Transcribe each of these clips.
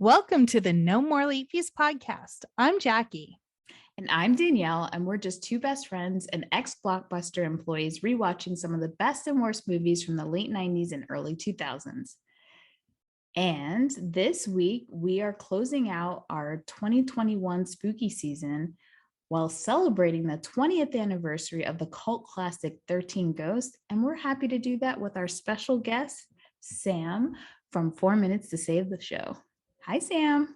Welcome to the No More Late Fees podcast. I'm Jackie. And I'm Danielle, and we're just two best friends and ex-Blockbuster employees rewatching some of the best and worst movies from the late 90s and early 2000s. And this week, we are closing out our 2021 spooky season while celebrating the 20th anniversary of the cult classic 13 Ghosts. And we're happy to do that with our special guest, Sam from 4 Minutes to Save the Show. Hi, Sam.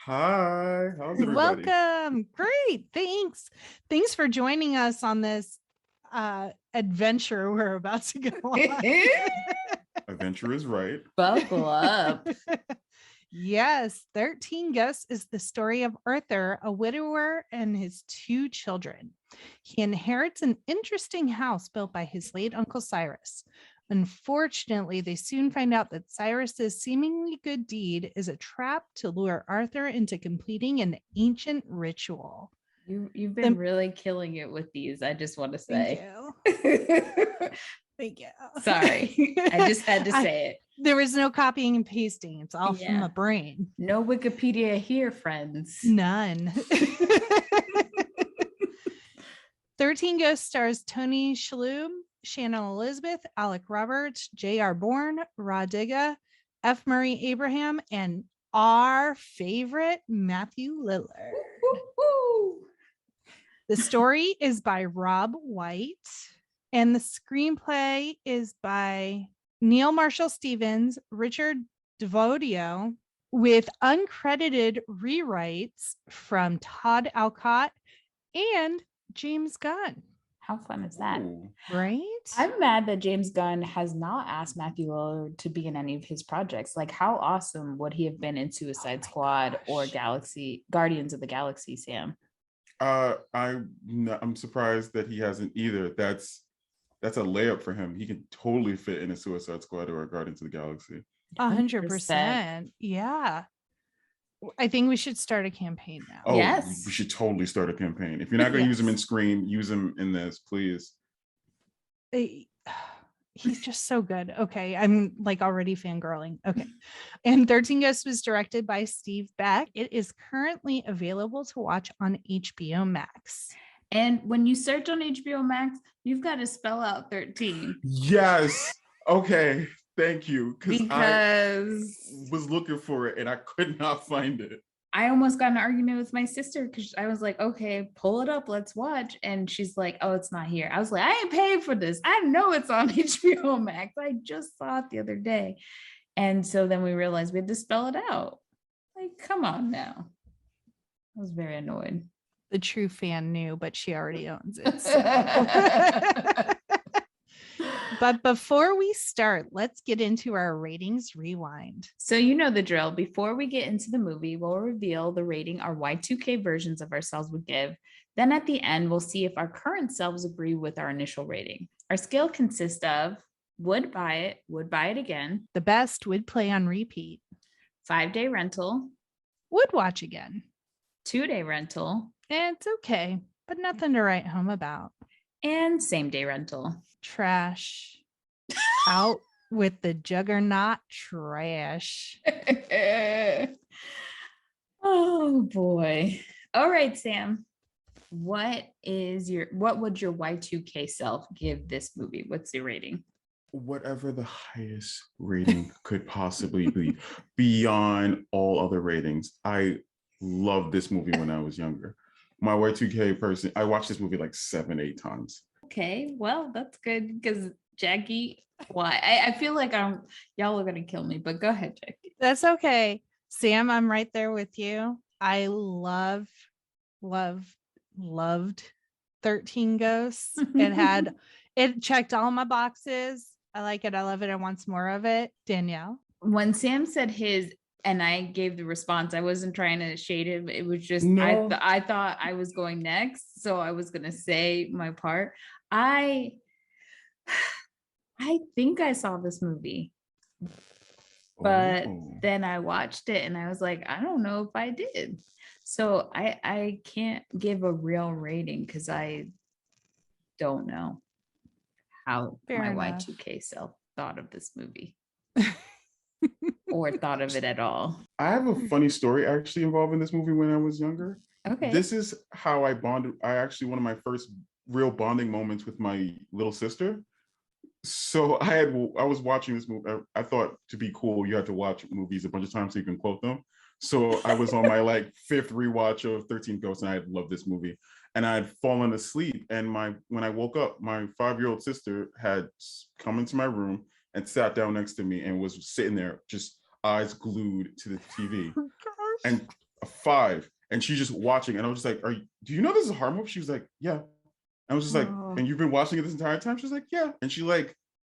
Hi, how's everybody? Welcome. Great. Thanks for joining us on this adventure we're about to go on. Adventure is right. Buckle up. Yes, 13 Ghosts is the story of Arthur, a widower, and his two children. He inherits an interesting house built by his late uncle Cyrus. Unfortunately, they soon find out that Cyrus's seemingly good deed is a trap to lure Arthur into completing an ancient ritual. You've been really killing it with these, I just want to say. Thank you. Thank you. Sorry, I just had to say it. There was no copying and pasting. It's all from my brain. No Wikipedia here, friends. None. 13 Ghosts stars Tony Shalhoub, Shannon Elizabeth, Alec Roberts, J.R. Bourne, Rah Diggah, F. Murray Abraham, and our favorite Matthew Lillard. The story is by Robb White, and the screenplay is by Neal Marshall Stevens, Richard DeVodio, with uncredited rewrites from Todd Alcott and James Gunn. How fun is that? Ooh. Right? I'm mad that James Gunn has not asked Matthew Lillard to be in any of his projects. Like, how awesome would he have been in Suicide Squad or Guardians of the Galaxy, Sam? I'm surprised that he hasn't either. That's a layup for him. He can totally fit in a Suicide Squad or a Guardians of the Galaxy. 100%. Yeah. I think we should start a campaign now. Oh, yes. We should totally start a campaign. If you're not going to use him in Scream, use him in this, please. He's just so good. Okay. I'm like already fangirling. Okay. And 13 Ghosts was directed by Steve Beck. It is currently available to watch on HBO Max. And when you search on HBO Max, you've got to spell out 13. Yes. Okay. Thank you. Because I was looking for it and I could not find it. I almost got in an argument with my sister because I was like, okay, pull it up, let's watch. And she's like, oh, it's not here. I was like, I ain't paying for this. I know it's on HBO Max. I just saw it the other day. And so then we realized we had to spell it out. Like, come on now. I was very annoyed. The true fan knew, but she already owns it. So. But before we start, let's get into our ratings rewind. So you know the drill. Before we get into the movie, we'll reveal the rating our Y2K versions of ourselves would give. Then at the end, we'll see if our current selves agree with our initial rating. Our scale consists of would buy it again. The best would play on repeat. 5-day rental. Would watch again. 2-day rental. It's okay, but nothing to write home about. And same-day rental. Trash. Out with the juggernaut trash. Oh boy. All right, Sam. What would your Y2K self give this movie? What's your rating? Whatever the highest rating could possibly be, beyond all other ratings. I loved this movie when I was younger. My Y2K person, I watched this movie like 7-8 times. Okay, well, that's good because Jackie, why? I feel like y'all are gonna kill me, but go ahead, Jackie. That's okay. Sam, I'm right there with you. I loved 13 Ghosts. It checked all my boxes. I like it. I love it. I want some more of it. Danielle. When Sam said his and I gave the response, I wasn't trying to shade him. It was just, no. I thought I was going next. So I was going to say my part. I think I saw this movie, but then I watched it and I was like, I don't know if I did. So I can't give a real rating because I don't know how my Y2K self thought of this movie. or thought of it at all. I have a funny story actually involving this movie when I was younger. Okay. This is how I bonded. One of my first real bonding moments with my little sister. So I was watching this movie. I thought to be cool, you had to watch movies a bunch of times so you can quote them. So I was on my like fifth rewatch of 13 Ghosts, and I loved this movie. And I had fallen asleep. And when I woke up, my 5-year-old sister had come into my room and sat down next to me and was sitting there, just eyes glued to the TV. And a 5, and she's just watching. And I was just like, do you know this is a horror movie? She was like, yeah. I was just like, and you've been watching it this entire time? She was like, yeah. And I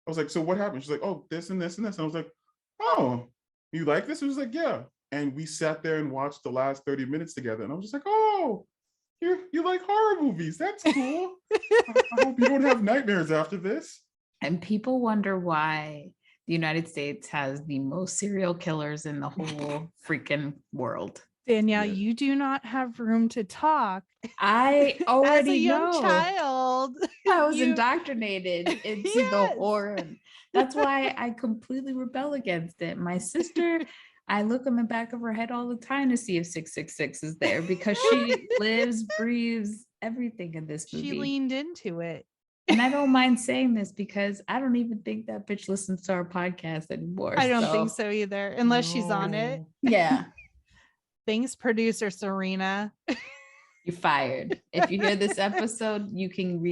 was like, so what happened? She's like, oh, this and this and this. And I was like, oh, you like this? It was like, yeah. And we sat there and watched the last 30 minutes together. And I was just like, oh, you like horror movies. That's cool. I hope you don't have nightmares after this. And people wonder why the United States has the most serial killers in the whole freaking world. Danielle, you do not have room to talk. I already As a young know. child, I was indoctrinated into the horror. That's why I completely rebel against it. My sister, I look on the back of her head all the time to see if 666 is there because she lives, breathes everything in this movie. She leaned into it. And I don't mind saying this because I don't even think that bitch listens to our podcast anymore. I don't think so either, unless she's on it. Yeah. Thanks, producer Serena. You're fired. If you hear this episode, you can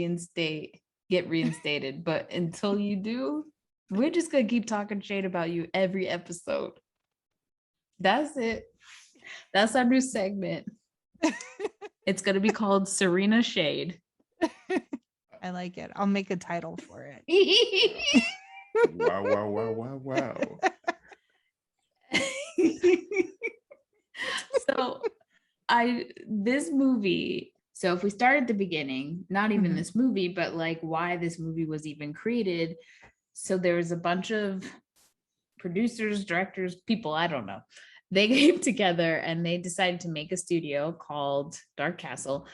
get reinstated. But until you do, we're just going to keep talking shade about you every episode. That's it. That's our new segment. It's going to be called Serena Shade. I like it. I'll make a title for it. Wow, wow, wow, wow, wow. So this movie, so if we start at the beginning, not even this movie, but like why this movie was even created. So there was a bunch of producers, directors, people, I don't know. They came together and they decided to make a studio called Dark Castle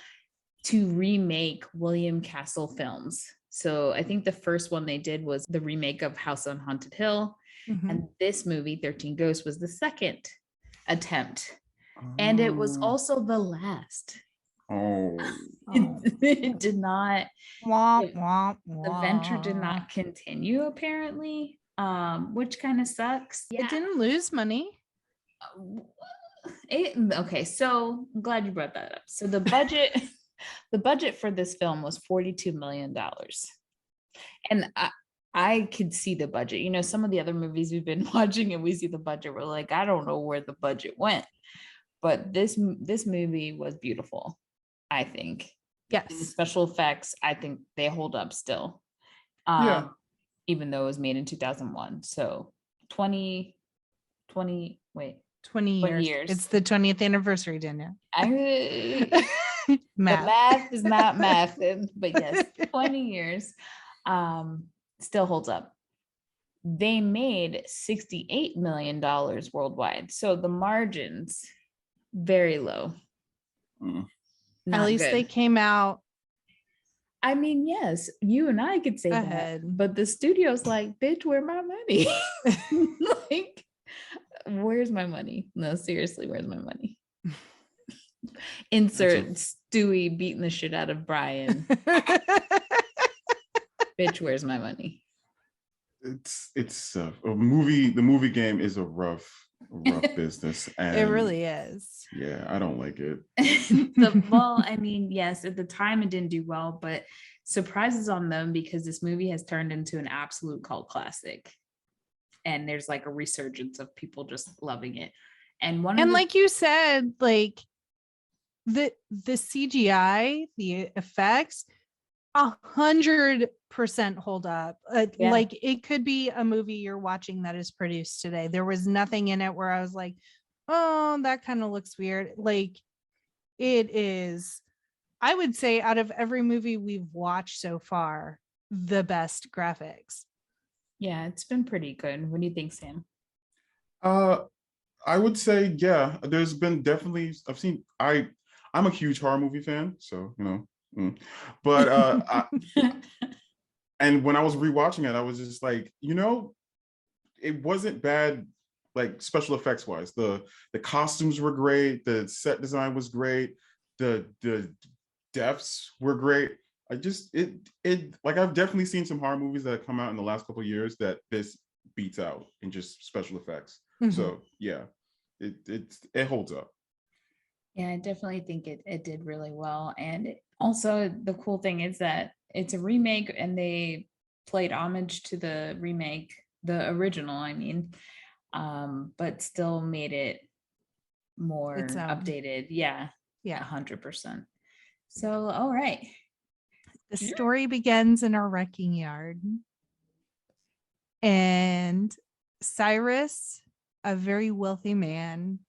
to remake William Castle films. So I think the first one they did was the remake of House on Haunted Hill. And this movie, 13 Ghosts, was the second attempt. And it was also the last. It did not, the venture did not continue apparently, which kind of sucks. It didn't lose money. Okay, so I'm glad you brought that up. So the budget for this film was $42 million. And I could see the budget. You know, some of the other movies we've been watching and we see the budget, we're like, I don't know where the budget went. But this movie was beautiful, I think. Yes. And the special effects, I think they hold up still. Even though it was made in 2001. So 20 years. It's the 20th anniversary, Danielle. The math is not math, but yes, 20 years still holds up. They made $68 million worldwide. So the margins, very low. At least they came out. I mean, yes, you and I could say that, but the studio's like, bitch, where's my money? Like, where's my money? No, seriously, where's my money? Insert Stewie beating the shit out of Brian. Bitch, where's my money? It's a movie. The movie game is a rough business. And it really is. Yeah, I don't like it. Well, I mean, yes, at the time it didn't do well, but surprises on them because this movie has turned into an absolute cult classic. And there's like a resurgence of people just loving it. And like you said, like the CGI, the effects, 100% hold up. Like it could be a movie you're watching that is produced today. There was nothing in it where I was like, oh, that kind of looks weird. Like it is, I would say, out of every movie we've watched so far, the best graphics. Yeah, it's been pretty good. What do you think, Sam? I would say, yeah, there's been definitely, I'm a huge horror movie fan, so, you know, but, and when I was rewatching it, I was just like, you know, it wasn't bad, like special effects wise. The costumes were great, the set design was great, the deaths were great. I just it like I've definitely seen some horror movies that have come out in the last couple of years that this beats out in just special effects. So yeah, it holds up. Yeah, I definitely think it did really well. And also the cool thing is that it's a remake and they played homage to the remake, the original, I mean, but still made it more updated. Yeah. 100%. So, all right. The story begins in a wrecking yard. And Cyrus, a very wealthy man,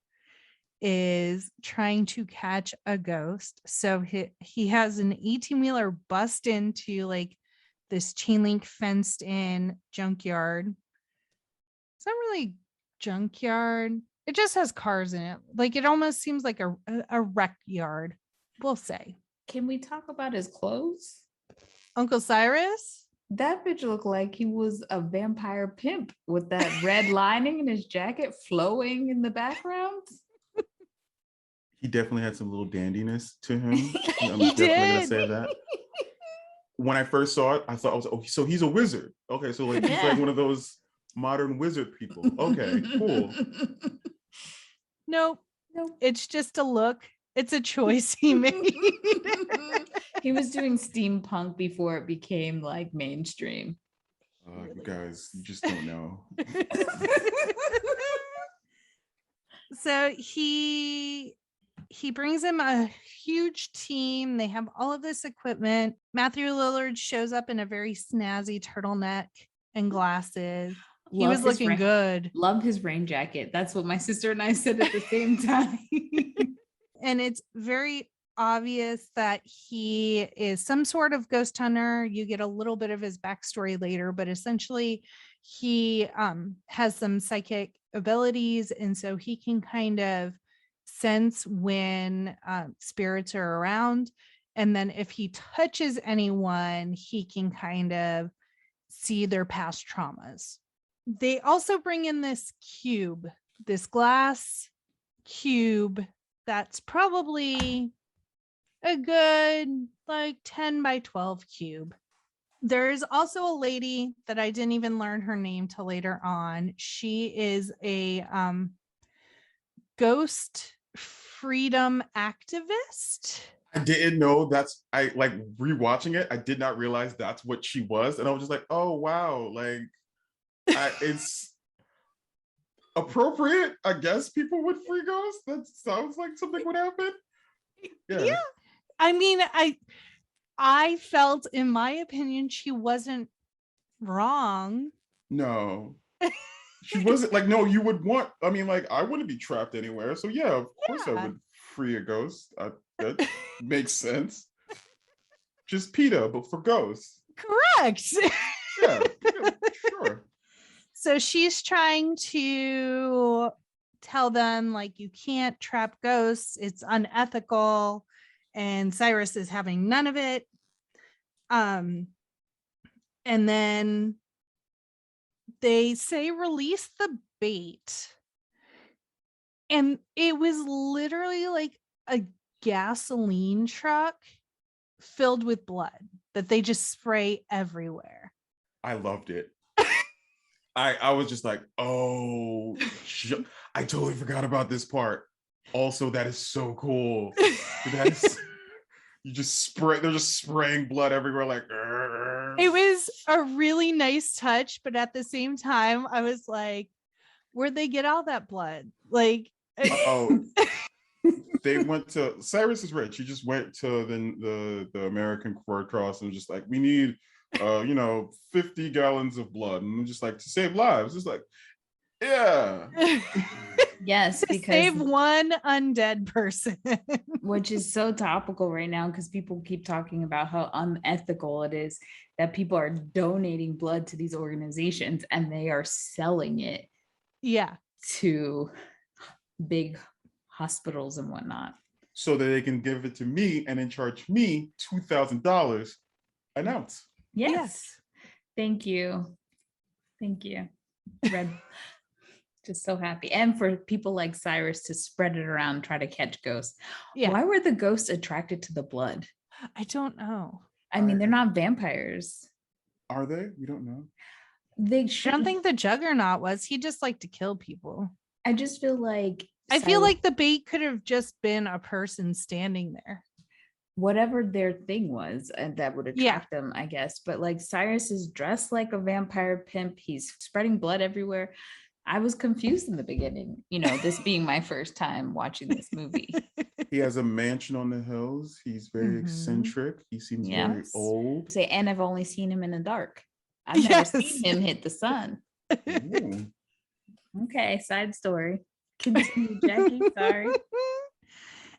is trying to catch a ghost. So he has an 18-wheeler bust into like this chain link fenced in junkyard. It's not really junkyard. It just has cars in it. Like it almost seems like a wreck yard, we'll say. Can we talk about his clothes? Uncle Cyrus? That bitch looked like he was a vampire pimp with that red lining in his jacket flowing in the background. He definitely had some little dandiness to him. I'm He definitely gonna did. say that. When I first saw it, I thought, oh, so he's a wizard. Okay, so like he's like one of those modern wizard people. Okay, cool. Nope. It's just a look. It's a choice he made. He was doing steampunk before it became like mainstream. You guys, you just don't know. So he brings him a huge team. They have all of this equipment. Matthew Lillard shows up in a very snazzy turtleneck and glasses. He was looking good. Love his rain jacket. That's what my sister and I said at the same time. And it's very obvious that he is some sort of ghost hunter. You get a little bit of his backstory later, but essentially he has some psychic abilities. And so he can kind of sense when spirits are around. And then if he touches anyone, he can kind of see their past traumas. They also bring in this cube, this glass cube that's probably a good like 10 by 12 cube. There's also a lady that I didn't even learn her name till later on. She is a ghost freedom activist. I didn't know I like rewatching it. I did not realize that's what she was. And I was just like, oh, wow. Like, it's appropriate. I guess people would free ghosts. That sounds like something would happen. Yeah. I mean, I felt, in my opinion, she wasn't wrong. No. She wasn't like, no, you would want, I mean, like, I wouldn't be trapped anywhere. So yeah, of course I would free a ghost. That makes sense. Just PETA, but for ghosts. Correct. Yeah, sure. So she's trying to tell them, like, you can't trap ghosts. It's unethical. And Cyrus is having none of it. And then they say release the bait. And it was literally like a gasoline truck filled with blood that they just spray everywhere. I loved it. I was just like, oh, I totally forgot about this part. Also, that is so cool. They're just spraying blood everywhere, like. It was a really nice touch, but at the same time, I was like, where'd they get all that blood? Like, they went to, Cyrus is rich. He just went to the American Red Cross and just like, we need 50 gallons of blood, and I'm just like, to save lives. It's like, yeah. Yes, because save one undead person. Which is so topical right now because people keep talking about how unethical it is that people are donating blood to these organizations and they are selling it to big hospitals and whatnot. So that they can give it to me and then charge me $2,000 an ounce. Yes. Thank you. Red. Just so happy. And for people like Cyrus to spread it around, try to catch ghosts. Yeah. Why were the ghosts attracted to the blood? I don't know. I mean, they're not vampires. Are they? We don't know. They I should. don't think the Juggernaut was. He just liked to kill people. I just feel like I feel like the bait could have just been a person standing there. whatever their thing was, and that would attract them, I guess. But like Cyrus is dressed like a vampire pimp. He's spreading blood everywhere. I was confused in the beginning, this being my first time watching this movie. He has a mansion on the hills. He's very eccentric. He seems very old. And I've only seen him in the dark. I've never seen him hit the sun. Okay, side story. Continue, Jackie. Sorry.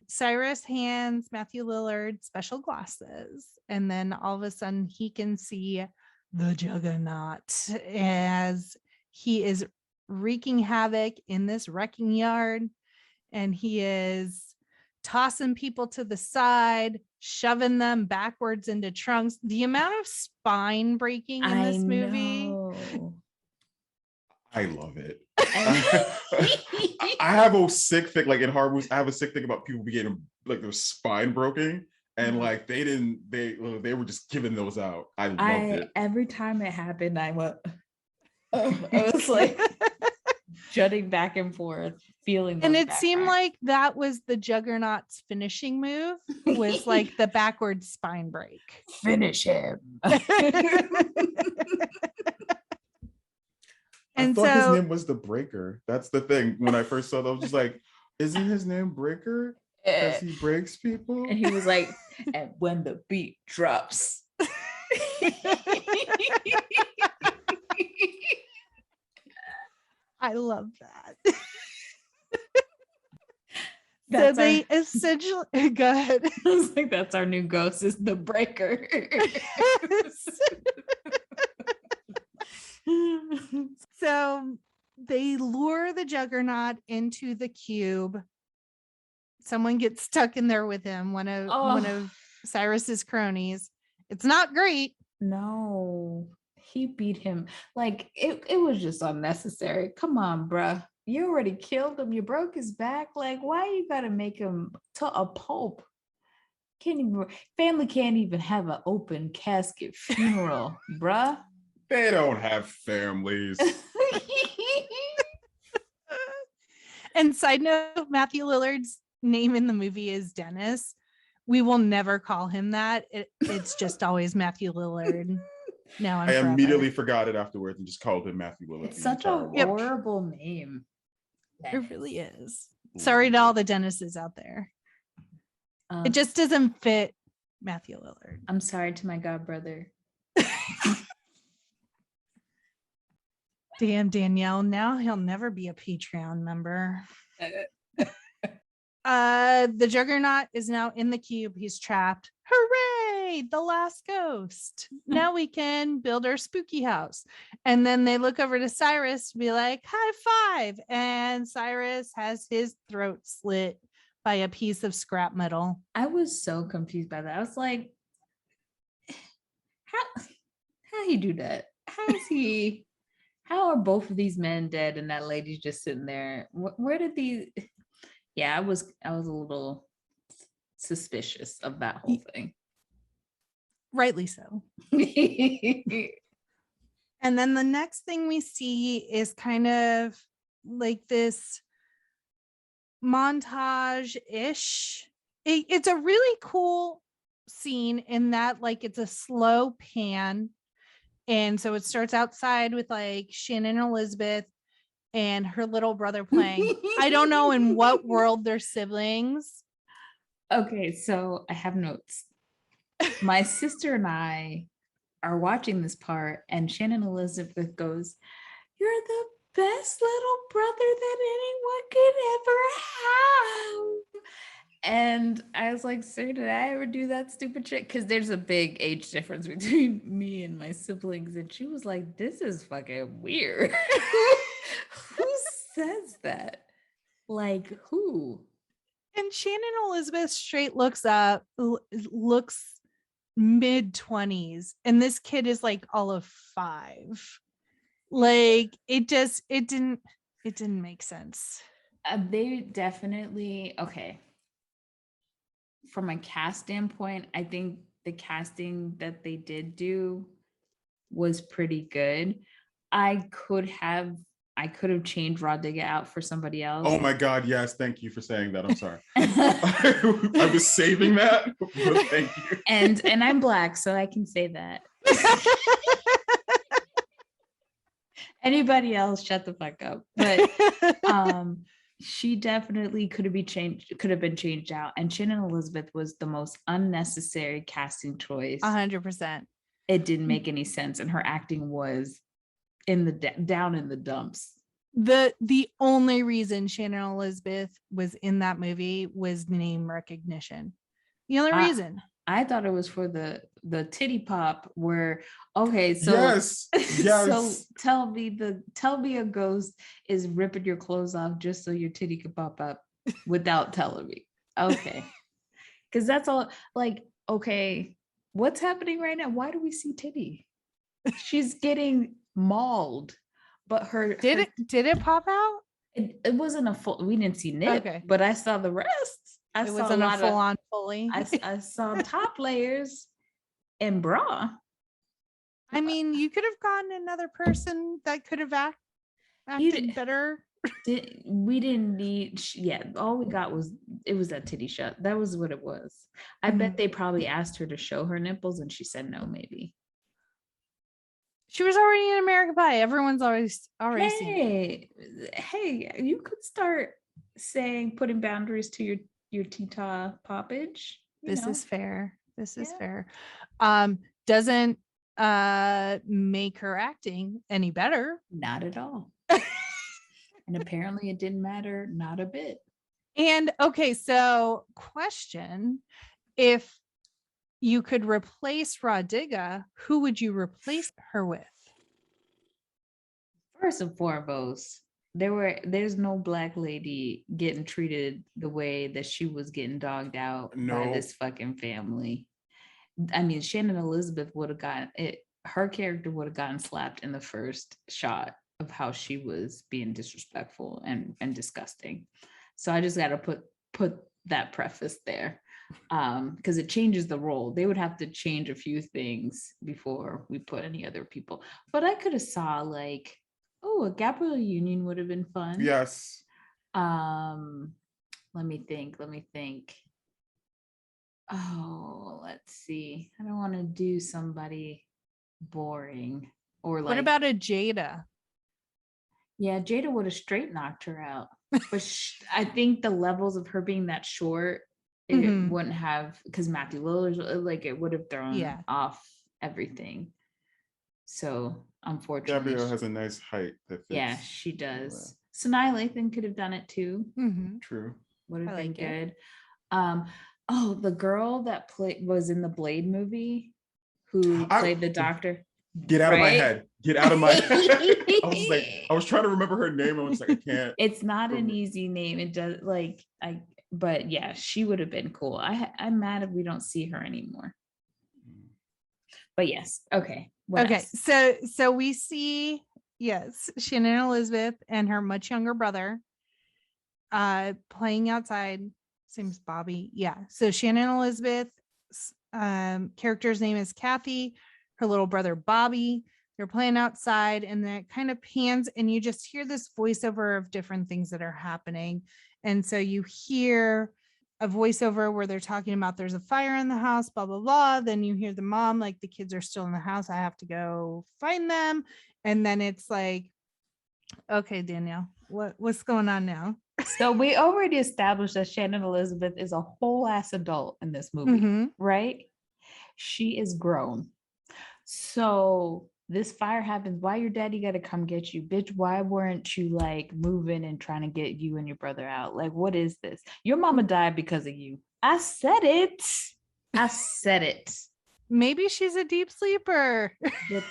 Cyrus hands Matthew Lillard special glasses, and then all of a sudden he can see the Juggernaut as he is wreaking havoc in this wrecking yard, and he is tossing people to the side, shoving them backwards into trunks. The amount of spine breaking in this movie. I love it. I have a sick thing, like in horror movies, I have a sick thing about people getting like their spine broken, and like they were just giving those out. I loved it. Every time it happened, I was like jutting back and forth, feeling. And it seemed like that was the Juggernaut's finishing move, was like the backwards spine break. Finish him. I thought his name was the Breaker. That's the thing. When I first saw that, I was just like, isn't his name Breaker? Because he breaks people? And he was like, and when the beat drops. I love that. So they essentially, go ahead. I was like, that's our new ghost, is the Breaker. So they lure the Juggernaut into the cube. Someone gets stuck in there with him, one of Cyrus's cronies. It's not great. No, he beat him. Like it was just unnecessary. Come on, bruh. You already killed him. You broke his back. Like, why you gotta make him to a pulp? Family can't even have an open casket funeral, bruh. They don't have families. And side note, Matthew Lillard's name in the movie is Dennis. We will never call him that. It's just always Matthew Lillard. Now I immediately forgot it afterwards and just called him Matthew Lillard. It's such a horrible name. Dennis. It really is. Sorry to all the Dennises out there. It just doesn't fit Matthew Lillard. I'm sorry to my god brother. Damn, Danielle. Now he'll never be a Patreon member. The Juggernaut is now in the cube. He's trapped. Hooray! The last ghost. Now we can build our spooky house. And then they look over to Cyrus to be like, high five. And Cyrus has his throat slit by a piece of scrap metal. I was so confused by that. I was like, how he do that? How are both of these men dead and that lady's just sitting there? Where did these? Yeah, I was a little suspicious of that whole thing. Rightly so. And then the next thing we see is kind of like this montage-ish. It's a really cool scene in that like it's a slow pan. And so it starts outside with like Shannon Elizabeth and her little brother playing. I don't know in what world they're siblings. Okay, so I have notes. My sister and I are watching this part, and Shannon Elizabeth goes, "You're the best little brother that anyone could ever have." And I was like, "Sir, did I ever do that stupid shit?" Because there's a big age difference between me and my siblings. And she was like, "This is fucking weird." Who says that? Like, who? And Shannon Elizabeth straight looks mid-20s. And this kid is like all of 5. Like, it didn't. It didn't make sense. They definitely, okay. From a cast standpoint, I think the casting that they did do was pretty good. I could have changed Rah Diggah out for somebody else. Oh my God, yes. Thank you for saying that. I'm sorry. I was saving that, but thank you. And I'm Black, so I can say that. Anybody else, shut the fuck up. But she definitely could have been changed out. And Shannon Elizabeth was the most unnecessary casting choice. 100%. It didn't make any sense, and her acting was down in the dumps. The only reason Shannon Elizabeth was in that movie was name recognition. The only reason. I thought it was for the titty pop where, okay, so yes. So tell me a ghost is ripping your clothes off just so your titty could pop up without telling me. Okay. Because that's all, like, okay, what's happening right now? Why do we see titty? She's getting mauled, but did it pop out? It wasn't a full, we didn't see nip, okay, but I saw the rest. It wasn't a full on fully. I saw top layers and bra. I mean, you could have gotten another person that could have acted better. We didn't need, all we got was, it was that titty shot. That was what it was. I bet they probably asked her to show her nipples and she said no, maybe. She was already in American Pie. Everyone's already seen it. Hey, you could start putting boundaries to your Tita poppage. This is fair. This is fair. Doesn't make her acting any better. Not at all. And apparently it didn't matter, not a bit. And okay, so question, if you could replace Rah Diggah, who would you replace her with? First and foremost, there's no Black lady getting treated the way that she was getting dogged out by this fucking family. I mean, Shannon Elizabeth would have gotten it. Her character would have gotten slapped in the first shot of how she was being disrespectful and disgusting. So I just got to put that preface there, because it changes the role. They would have to change a few things before we put any other people. But I could have saw like, a Gabrielle Union would have been fun. Yes. Let me think. Oh, let's see. I don't want to do somebody boring or like. What about a Jada? Yeah, Jada would have straight knocked her out. But I think the levels of her being that short, it wouldn't have, because Matthew Lillard, like, it would have thrown off everything. So unfortunately, Gabrielle has a nice height that fits. Yeah, she does. Sanaa Lathan could have done it too. True. Would have been good. The girl that was in the Blade movie, who played the doctor. Get out of my head. Get out of my head. I was trying to remember her name. I was like, I can't. It's not an easy name. It does but yeah, she would have been cool. I'm mad if we don't see her anymore. But yes, okay. What else? So we see, Shannon Elizabeth and her much younger brother playing outside. Seems Bobby. Yeah. So Shannon Elizabeth's character's name is Kathy. Her little brother Bobby. They're playing outside, and then it kind of pans, and you just hear this voiceover of different things that are happening. And so you hear a voiceover where they're talking about there's a fire in the house, blah, blah, blah. Then you hear the mom, like, the kids are still in the house. I have to go find them. And then it's like, okay, Danielle, what's going on now? So we already established that Shannon Elizabeth is a whole ass adult in this movie, right? She is grown. So this fire happens. Why your daddy got to come get you? Bitch, why weren't you like moving and trying to get you and your brother out? Like, what is this? Your mama died because of you. I said it. Maybe she's a deep sleeper.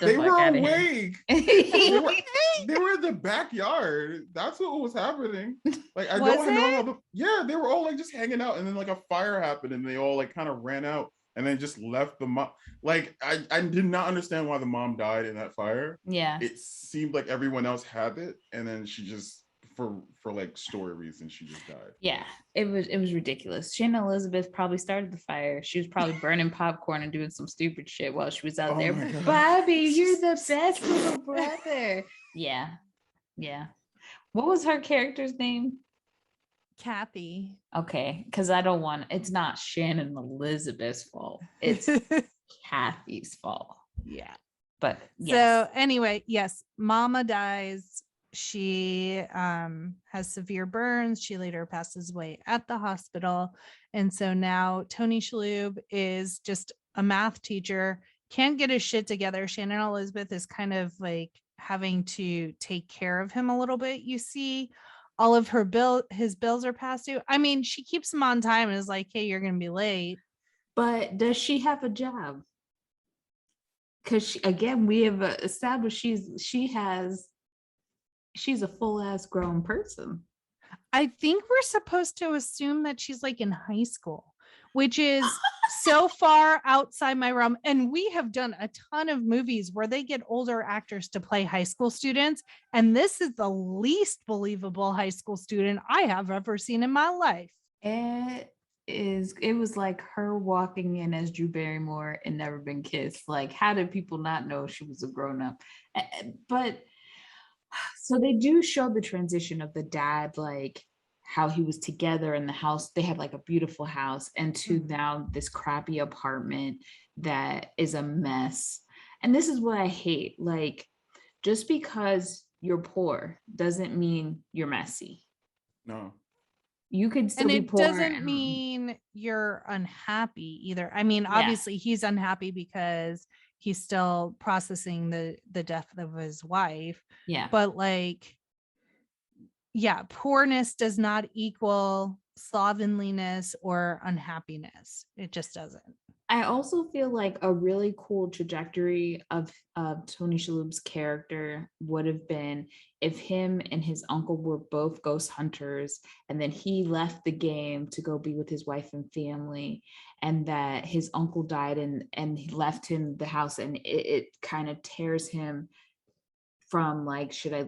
They were awake. They were in the backyard. That's what was happening. Like, I don't know how they were all like just hanging out, and then like a fire happened and they all like kind of ran out. And then just left the mom. Like, I did not understand why the mom died in that fire. Yeah. It seemed like everyone else had it. And then she just for like story reasons, she just died. Yeah, it was ridiculous. Shannon Elizabeth probably started the fire. She was probably burning popcorn and doing some stupid shit while she was out there. My God. Bobby, you're the best little brother. Yeah. What was her character's name? Kathy. Okay, because it's not Shannon Elizabeth's fault. It's Kathy's fault. Yeah. But yes. So anyway, yes, Mama dies. She has severe burns. She later passes away at the hospital. And so now Tony Shalhoub is just a math teacher, can't get his shit together. Shannon Elizabeth is kind of like having to take care of him a little bit. You see, all of his bills are past due. I mean, she keeps him on time and is like, hey, you're going to be late. But does she have a job? Because again, we have established she's a full ass grown person. I think we're supposed to assume that she's like in high school, which is so far outside my realm. And we have done a ton of movies where they get older actors to play high school students. And this is the least believable high school student I have ever seen in my life. It was like her walking in as Drew Barrymore and Never Been Kissed. Like, how did people not know she was a grown-up? But so they do show the transition of the dad, like how he was together in the house. They had like a beautiful house, and to now this crappy apartment that is a mess. And this is what I hate. Like, just because you're poor doesn't mean you're messy. No. You could still and be it poor doesn't mean you're unhappy either. I mean, obviously he's unhappy because he's still processing the death of his wife. Yeah. But like, yeah, poorness does not equal slovenliness or unhappiness. It just doesn't. I also feel like a really cool trajectory of Tony Shalhoub's character would have been if him and his uncle were both ghost hunters, and then he left the game to go be with his wife and family, and that his uncle died and he left him the house, and it kind of tears him from like, should I,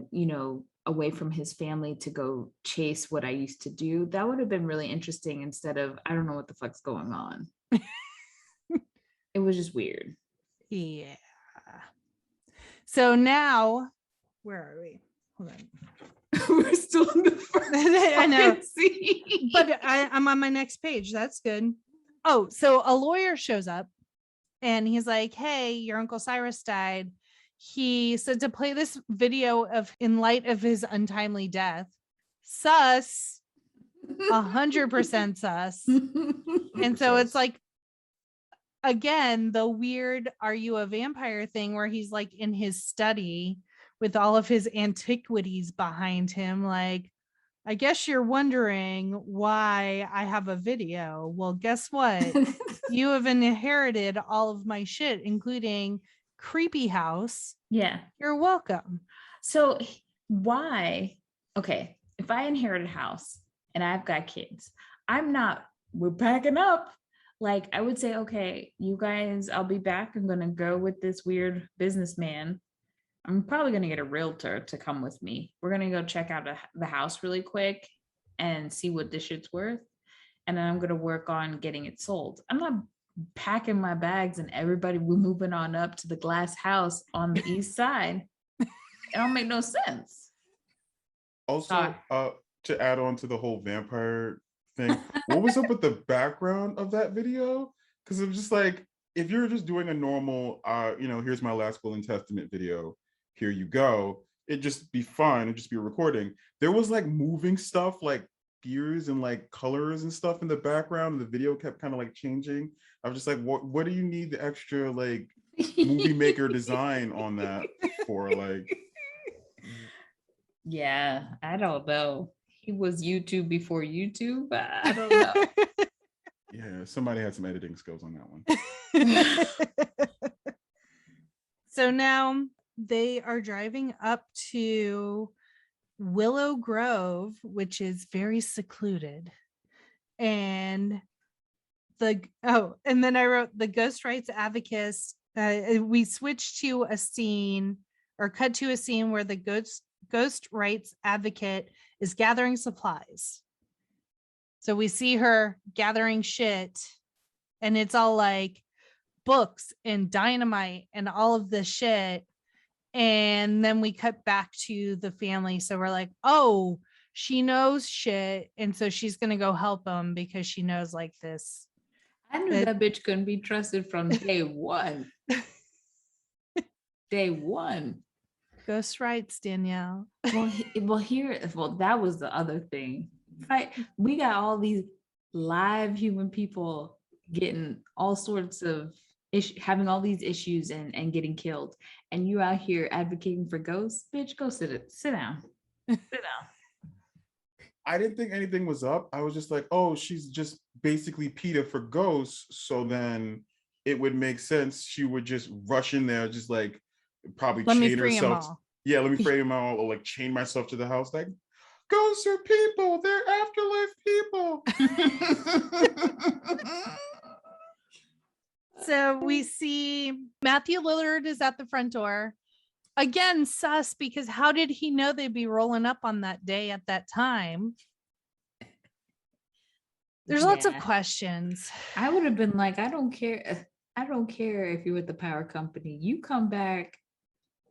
away from his family to go chase what I used to do. That would have been really interesting instead of, I don't know what the fuck's going on. It was just weird. Yeah. So now, where are we? Hold on. We're still in the first I know. scene. But I'm on my next page. That's good. Oh, so a lawyer shows up and he's like, hey, your Uncle Cyrus died. He said to play this video of in light of his untimely death. Sus. 100% sus. And so it's like, again, the weird "are you a vampire" thing where he's like in his study with all of his antiquities behind him. Like, I guess you're wondering why I have a video. Well, guess what? You have inherited all of my shit, including Creepy House. Yeah. You're welcome. So why? Okay, if I inherit a house and I've got kids, we're packing up. Like, I would say, okay, you guys, I'll be back. I'm going to go with this weird businessman. I'm probably going to get a realtor to come with me. We're going to go check out the house really quick and see what this shit's worth. And then I'm going to work on getting it sold. I'm not packing my bags and we're moving on up to the glass house on the east side. It don't make no sense. Also, to add on to the whole vampire thing, what was up with the background of that video? Because it was just like, if you're just doing a normal here's my last will and testament video, here you go, it'd just be fun, it'd just be a recording. There was like moving stuff, like gears and like colors and stuff in the background, and the video kept kind of like changing. I was just like, what do you need the extra like movie maker design on that for? Like, yeah, I don't know. He was YouTube before YouTube. I don't know. Yeah, somebody had some editing skills on that one. So now they are driving up to Willow Grove, which is very secluded. And then I wrote the ghost rights advocate. We switched to cut to a scene where the ghost rights advocate is gathering supplies. So we see her gathering shit, and it's all like books and dynamite and all of this shit. And then we cut back to the family. So we're like, oh, she knows shit. And so she's going to go help them because she knows like this. I knew that bitch couldn't be trusted from day one. Day one. Ghost rights, Danielle. Well, that was the other thing. Right? We got all these live human people getting all sorts of having all these issues and getting killed. And you out here advocating for ghosts? Bitch, go sit down. Sit down. I didn't think anything was up. I was just like, oh, she's just basically PETA for ghosts. So then it would make sense. She would just rush in there, just like probably chain herself. Yeah, let me free them all, or like chain myself to the house. Like, ghosts are people. They're afterlife people. So we see Matthew Lillard is at the front door. Again, sus, because how did he know they'd be rolling up on that day at that time? There's lots of questions. I would have been like, I don't care. I don't care if you're with the power company. You come back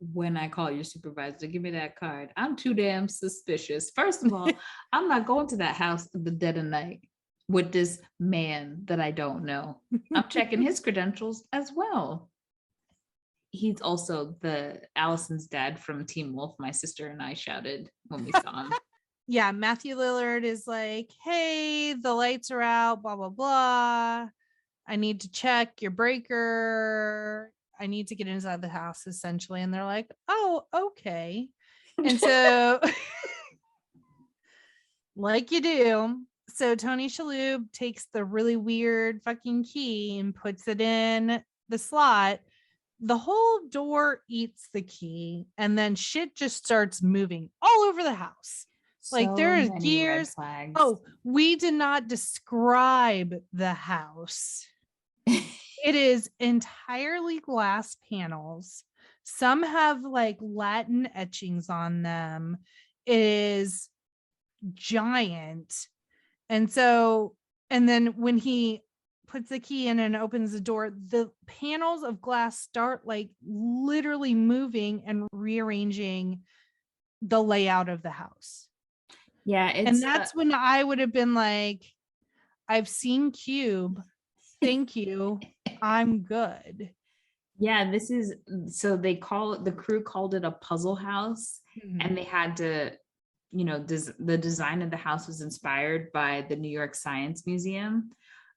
when I call your supervisor. Give me that card. I'm too damn suspicious. First of all, I'm not going to that house in the dead of night with this man that I don't know. I'm checking his credentials as well. He's also the Allison's dad from Teen Wolf. My sister and I shouted when we saw him. Yeah, Matthew Lillard is like, hey, the lights are out, blah, blah, blah. I need to check your breaker. I need to get inside the house, essentially. And they're like, oh, okay. And so, like you do. So Tony Shalhoub takes the really weird fucking key and puts it in the slot. The whole door eats the key, and then shit just starts moving all over the house. Like there is gears. Oh, we did not describe the house. It is entirely glass panels. Some have like Latin etchings on them. It is giant. And then when he puts the key in and opens the door, the panels of glass start like literally moving and rearranging the layout of the house. Yeah. And that's when I would have been like, I've seen Cube. Thank you. I'm good. Yeah, the crew called it a puzzle house. Mm-hmm. And they had to, the design of the house was inspired by the New York Science Museum.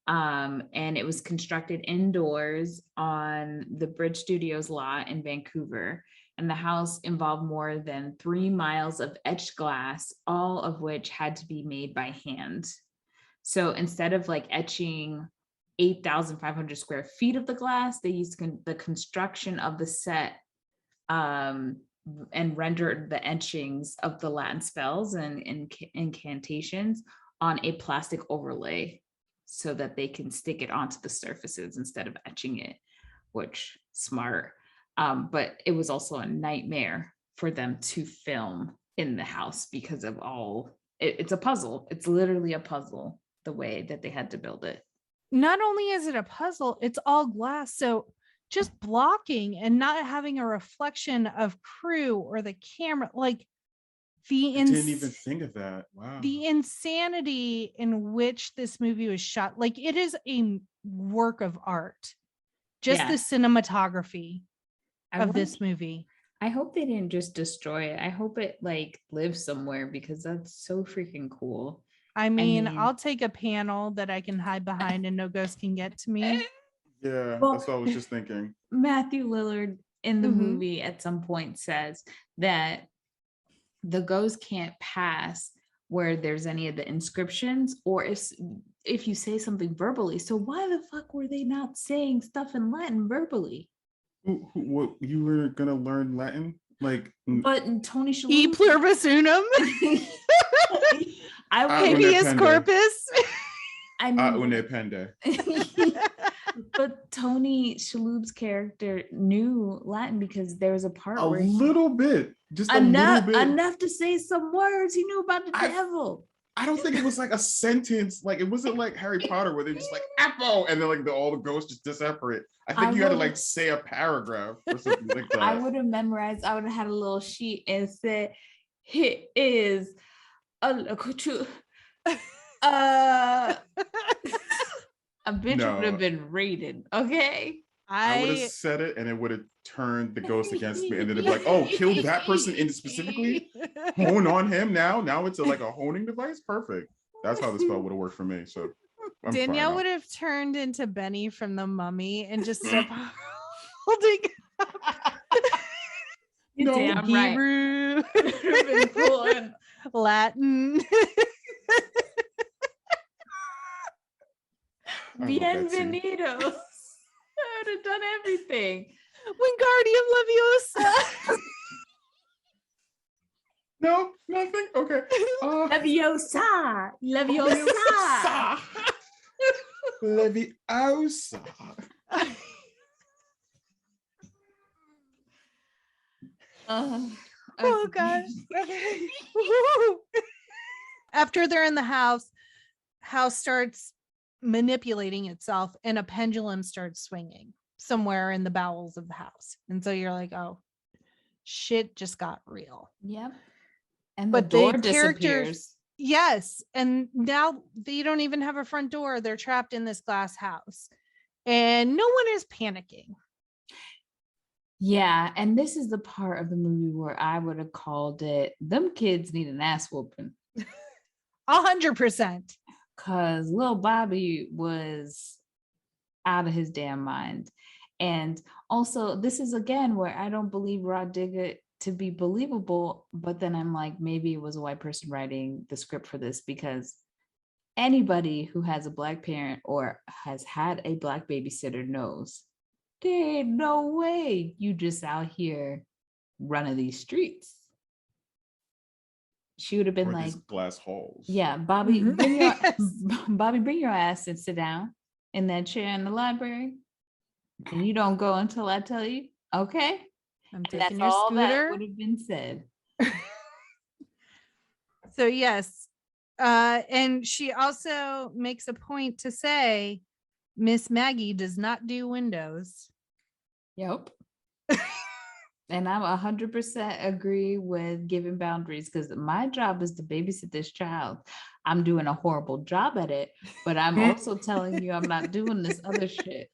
And it was constructed indoors on the Bridge Studios lot in Vancouver. And the house involved more than 3 miles of etched glass, all of which had to be made by hand. So instead of like etching 8,500 square feet of the glass, they used the construction of the set and rendered the etchings of the Latin spells and incantations on a plastic overlay so that they can stick it onto the surfaces instead of etching it, which smart. But it was also a nightmare for them to film in the house because of it's a puzzle. It's literally a puzzle, the way that they had to build it. Not only is it a puzzle, it's all glass. So just blocking and not having a reflection of crew or the camera, like I didn't even think of that. Wow. The insanity in which this movie was shot, like it is a work of art. Just the cinematography of this movie. I hope they didn't just destroy it. I hope it like lives somewhere because that's so freaking cool. I mean, I'll take a panel that I can hide behind and no ghost can get to me. Yeah, that's what I was just thinking. Matthew Lillard in the movie at some point says that the ghost can't pass where there's any of the inscriptions or if you say something verbally. So why the fuck were they not saying stuff in Latin verbally? What, you were going to learn Latin? Like, but Tony Shalhoub. E pluribus unum. Habeas corpus. I mean, une pende. But Tony Shalhoub's character knew Latin because there was a part A where little bit, just a little enough bit. enough to say some words. He knew about the devil. I don't think it was like a sentence. Like it wasn't like Harry Potter where they're just like apple and then like all the ghosts just disappear. I think you had to like say a paragraph or something like that. I would have memorized. I would have had a little sheet and said, "It is a bitch would have been raided." Okay. I would have said it and it would have turned the ghost against me and then they'd be like, oh, kill that person in specifically, hone on him now it's like a honing device. Perfect. That's how the spell would have worked for me. So Danielle would have turned into Benny from The Mummy and just kept holding No, damn Hebrew, right. Latin. Bienvenidos. I would have done everything. Wingardium Leviosa. No, nothing. Okay. Leviosa. Leviosa. Leviosa. Oh gosh. Okay. After they're in the house starts manipulating itself and a pendulum starts swinging somewhere in the bowels of the house. And so you're like, oh, shit just got real. Yep. And the door disappears. Yes. And now they don't even have a front door. They're trapped in this glass house. And no one is panicking. Yeah. And this is the part of the movie where I would have called it, them kids need an ass whooping. 100%. Because little Bobby was out of his damn mind. And also, this is again where I don't believe Rah Diggah to be believable, but then I'm like, maybe it was a white person writing the script for this, because anybody who has a Black parent or has had a Black babysitter knows there ain't no way you just out here running these streets. She would have been like, glass halls. Yeah, Bobby, bring your ass and sit down in that chair in the library. And you don't go until I tell you. Okay. I'm taking your scooter. That would have been said. So yes. And she also makes a point to say Miss Maggie does not do windows. Yep. And I'm 100% agree with giving boundaries, because my job is to babysit this child. I'm doing a horrible job at it, but I'm also telling you I'm not doing this other shit.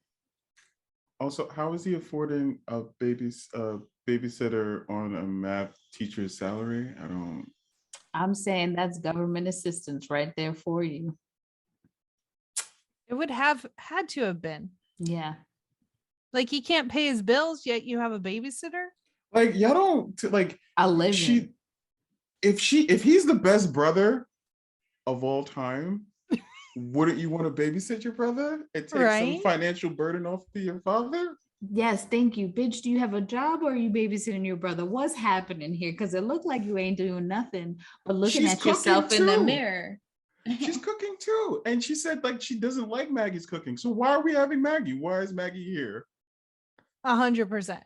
Also, how is he affording a babysitter on a math teacher's salary? I'm saying that's government assistance right there for you. It would have had to have been. Yeah. Like he can't pay his bills, yet you have a babysitter? Like, y'all don't like a living. If he's the best brother of all time, wouldn't you want to babysit your brother and take some financial burden off to your father? Yes, thank you. Bitch, do you have a job or are you babysitting your brother? What's happening here? Because it looked like you ain't doing nothing but looking at yourself in the mirror. She's cooking too. And she said like she doesn't like Maggie's cooking. So why are we having Maggie? Why is Maggie here? 100%.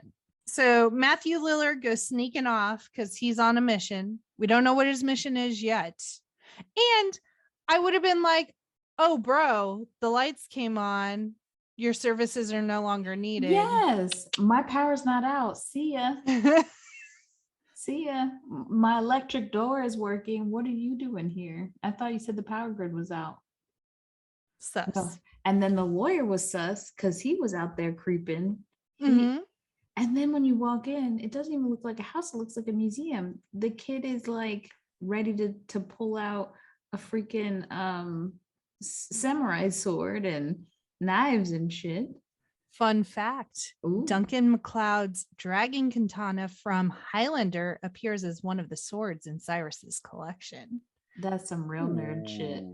So Matthew Lillard goes sneaking off because he's on a mission. We don't know what his mission is yet. And I would have been like, oh, bro, the lights came on. Your services are no longer needed. Yes, my power's not out. See ya. See ya. My electric door is working. What are you doing here? I thought you said the power grid was out. Sus. No. And then the lawyer was sus because he was out there creeping. Mm-hmm. And then when you walk in, it doesn't even look like a house. It looks like a museum. The kid is like ready to pull out a freaking samurai sword and knives and shit. Fun fact. Ooh. Duncan MacLeod's dragon katana from Highlander appears as one of the swords in Cyrus's collection. That's some real nerd shit.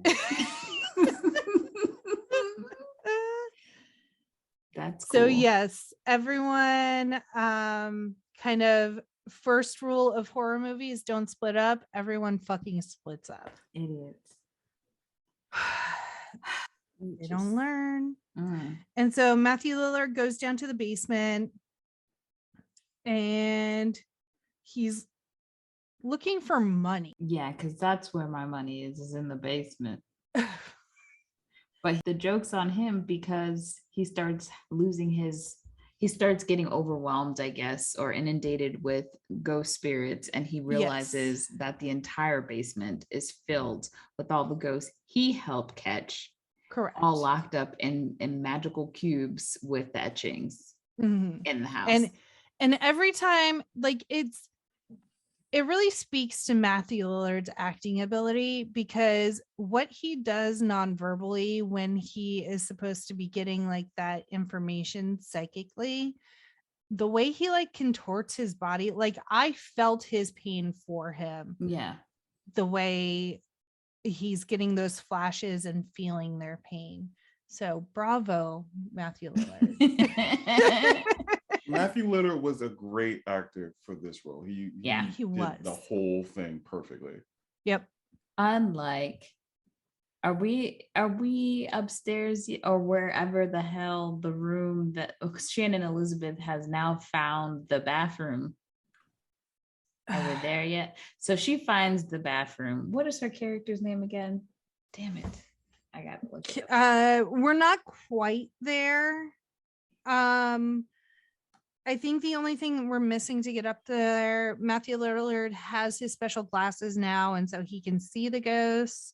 That's cool. So yes, everyone kind of first rule of horror movies, don't split up. Everyone fucking splits up. Idiots. They don't learn. And so Matthew Lillard goes down to the basement and he's looking for money. Yeah, because that's where my money is in the basement. But the joke's on him because he starts getting overwhelmed, I guess, or inundated with ghost spirits. And he realizes that the entire basement is filled with all the ghosts he helped catch. Correct. All locked up in magical cubes with the etchings in the house. And every time, like, it really speaks to Matthew Lillard's acting ability, because what he does non-verbally when he is supposed to be getting like that information psychically, the way he like contorts his body, like I felt his pain for him. Yeah. The way he's getting those flashes and feeling their pain. So bravo, Matthew Lillard. Matthew Lillard was a great actor for this role. He was the whole thing perfectly. Yep. Unlike, are we upstairs or wherever the hell the room that Shannon Elizabeth has now found the bathroom? Are we there yet? So she finds the bathroom. What is her character's name again? Damn it. I gotta look it up. We're not quite there. I think the only thing we're missing to get up there, Matthew Lillard has his special glasses now, and so he can see the ghosts.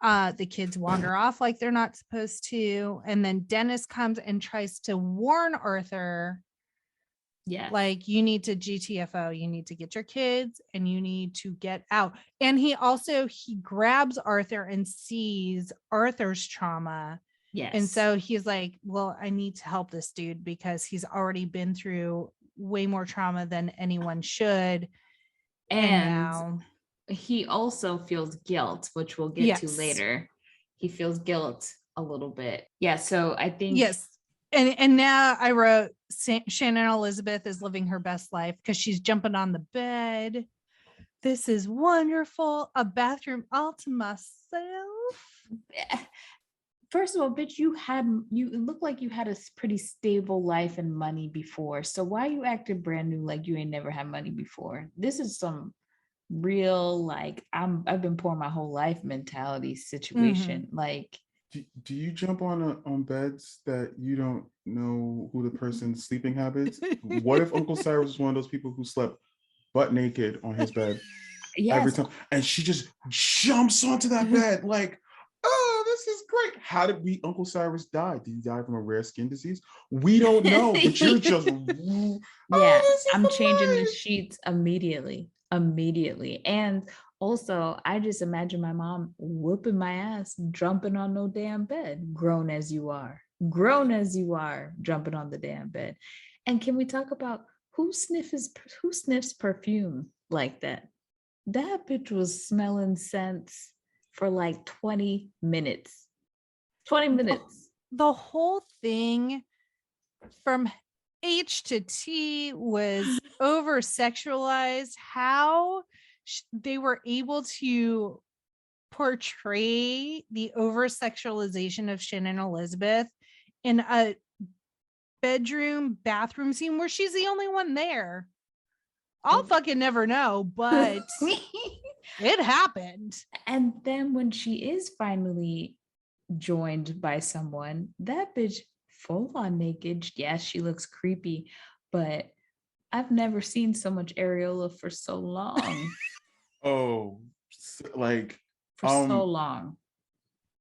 The kids wander off like they're not supposed to, and then Dennis comes and tries to warn Arthur. Yeah, like, you need to GTFO, you need to get your kids and you need to get out. And he grabs Arthur and sees Arthur's trauma. Yes. And so he's like, well, I need to help this dude because he's already been through way more trauma than anyone should. And now he also feels guilt, which we'll get to later. He feels guilt a little bit. Yeah. So I think. Yes. And now I wrote Shannon Elizabeth is living her best life because she's jumping on the bed. This is wonderful. A bathroom all to myself. First of all, bitch, you look like you had a pretty stable life and money before. So why you acting brand new like you ain't never had money before? This is some real, like, I've been poor my whole life mentality situation. Like, do you jump on beds that you don't know who the person's sleeping habits? What if Uncle Cyrus was one of those people who slept butt naked on his bed every time, and she just jumps onto that bed like, oh, this is great. How did Uncle Cyrus die? Did he die from a rare skin disease? We don't know, but you're just I'm changing the sheets immediately. And also, I just imagine my mom whooping my ass, jumping on no damn bed. Grown as you are, jumping on the damn bed. And can we talk about who sniffs perfume like that? That bitch was smelling scents for like 20 minutes. 20 minutes. The whole thing from H to T was over sexualized. How they were able to portray the over sexualization of Shannon Elizabeth in a bathroom scene where she's the only one there. I'll fucking never know, but it happened. And then when she is finally joined by someone, that bitch full on naked. Yes, she looks creepy, but I've never seen so much areola for so long. Oh, like for so long.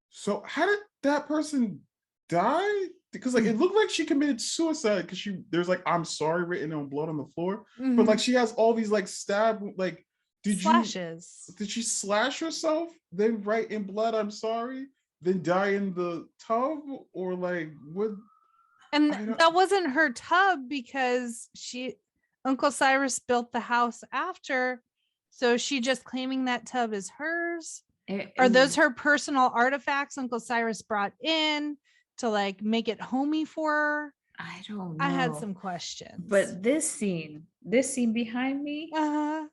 So how did that person die? Because like it looked like she committed suicide because there's like "I'm sorry" written on blood on the floor, but like she has all these like stab like slashes. Did she slash herself? Then write in blood "I'm sorry," then die in the tub, or like what? And that wasn't her tub because Uncle Cyrus built the house after. So she just claiming that tub is hers? Are those her personal artifacts Uncle Cyrus brought in to like make it homey for her? I don't know. I had some questions. But this scene behind me, I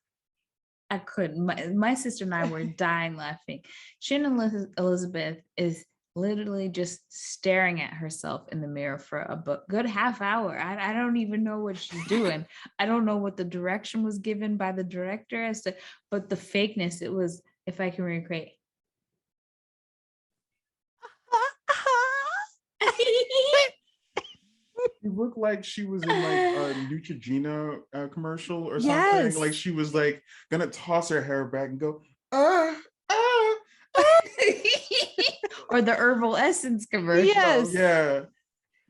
couldn't. My sister and I were dying laughing. Shannon Elizabeth is literally just staring at herself in the mirror for a good half hour. I don't even know what she's doing. I don't know what the direction was given by the director as to, but the fakeness, it was, if I can recreate. It looked like she was in like a Neutrogena commercial or Yes. something. Like she was like gonna toss her hair back and go, ah. Or the herbal essence commercial. Yes. Yeah.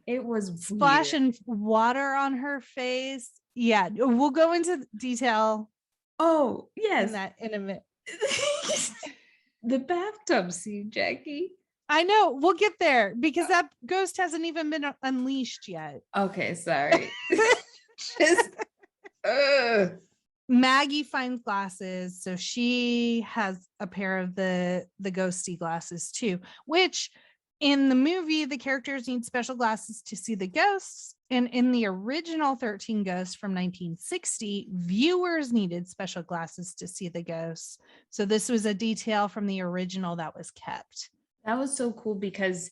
It was weird. Splashing water on her face. Yeah, we'll go into detail. Oh, yes. In that in a minute. The bathtub scene, Jackie. I know, we'll get there because that ghost hasn't even been unleashed yet. Okay, sorry. Maggie finds glasses, so she has a pair of the ghosty glasses too, which in the movie the characters need special glasses to see the ghosts, and in the original 13 Ghosts from 1960, viewers needed special glasses to see the ghosts. So this was a detail from the original that was kept. That was so cool because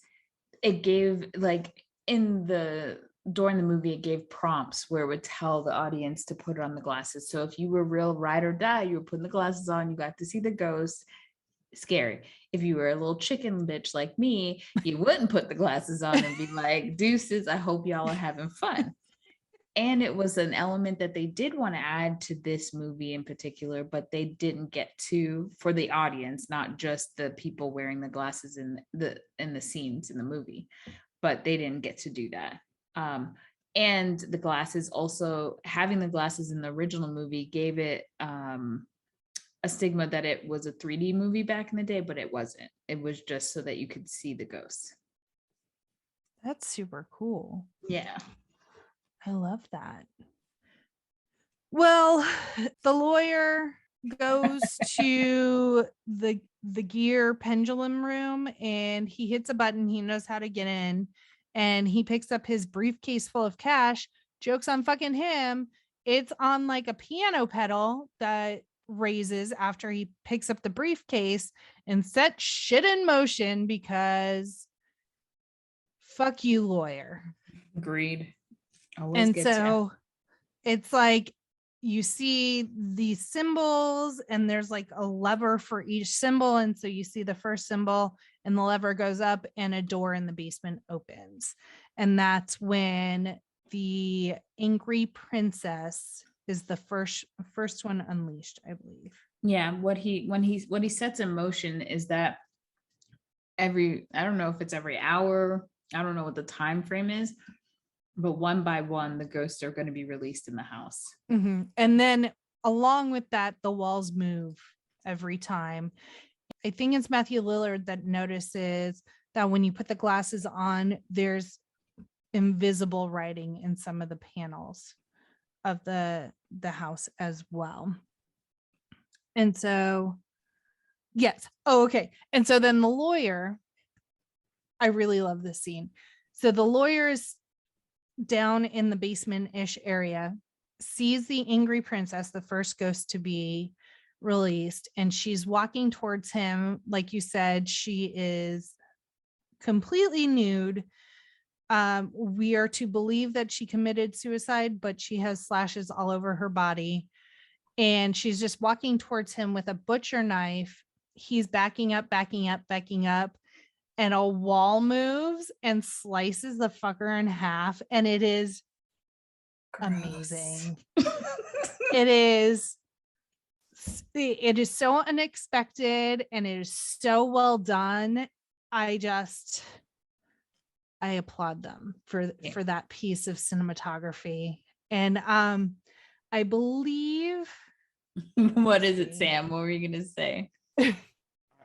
it gave, like, during the movie, it gave prompts where it would tell the audience to put on the glasses. So if you were real ride or die, you were putting the glasses on, you got to see the ghost. Scary. If you were a little chicken bitch like me, you wouldn't put the glasses on and be like, deuces, I hope y'all are having fun. And it was an element that they did want to add to this movie in particular, but they didn't get to for the audience, not just the people wearing the glasses in the scenes in the movie, but they didn't get to do that. And the glasses, also having the glasses in the original movie gave it a stigma that it was a 3D movie back in the day, but it wasn't. It was just so that you could see the ghosts. That's super cool. Yeah. I love that. Well, the lawyer goes to the gear pendulum room and he hits a button. He knows how to get in, and he picks up his briefcase full of cash. Joke's on fucking him. It's on like a piano pedal that raises after he picks up the briefcase and set shit in motion because fuck you, lawyer. Agreed. And so it's like you see these symbols and there's like a lever for each symbol. And so you see the first symbol and the lever goes up and a door in the basement opens. And that's when the angry princess is the first one unleashed, I believe. Yeah, what he sets in motion is that I don't know if it's every hour, I don't know what the time frame is, but one by one, the ghosts are going to be released in the house. Mm-hmm. And then along with that, the walls move every time. I think it's Matthew Lillard that notices that when you put the glasses on, there's invisible writing in some of the panels of the house as well. And so, yes. Oh, okay. And so then the lawyer, I really love this scene. So the lawyer is down in the basement-ish area, sees the angry princess, the first ghost to be released, and she's walking towards him. Like you said, she is completely nude. We are to believe that she committed suicide, but she has slashes all over her body, and she's just walking towards him with a butcher knife. He's backing up, and a wall moves and slices the fucker in half, and it is amazing. It is so unexpected and it is so well done. I applaud them for that piece of cinematography. And I believe what is it, Sam? What were you gonna say? I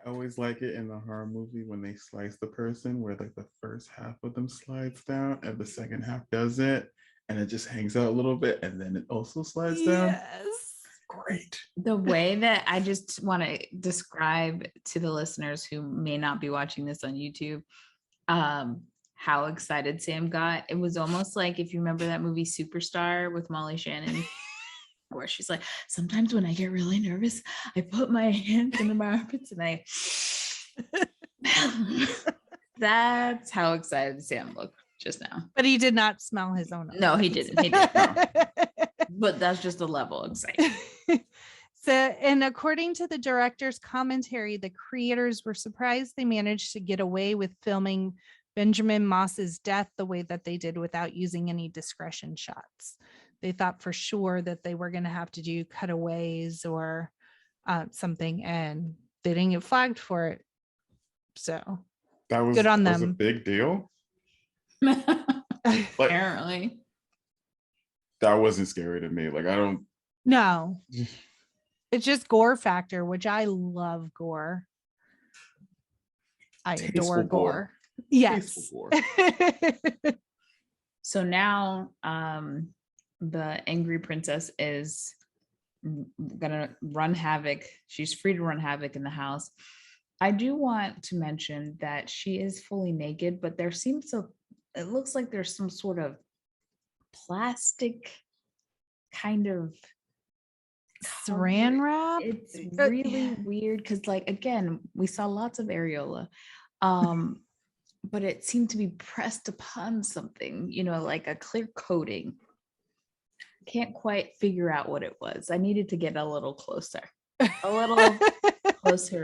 always like it in the horror movie when they slice the person where like the first half of them slides down and the second half doesn't, and it just hangs out a little bit and then it also slides down. Yes. Great. The way that I just want to describe to the listeners who may not be watching this on YouTube, how excited Sam got. It was almost like, if you remember that movie Superstar with Molly Shannon, where she's like, sometimes when I get really nervous, I put my hands under my armpits and I That's how excited Sam looked just now. But he did not smell his own. No, he evidence. didn't. He didn't. But that's just the level of excitement. So, and according to the director's commentary, the creators were surprised they managed to get away with filming Benjamin Moss's death the way that they did without using any discretion shots. They thought for sure that they were going to have to do cutaways or something, and they didn't get flagged for it. So That was good on that was a them. big deal. Apparently. That wasn't scary to me. Like, I don't. No, it's just gore factor, which I love gore. I Tasteful adore gore. gore. Yes. Tasteful gore. So now the angry princess is gonna run havoc. She's free to run havoc in the house. I do want to mention that she is fully naked, but there seems to, it looks like there's some sort of plastic kind of Saran wrap. It's really weird because, like, again, we saw lots of areola, but it seemed to be pressed upon something, you know, like a clear coating. Can't quite figure out what it was. I needed to get a little closer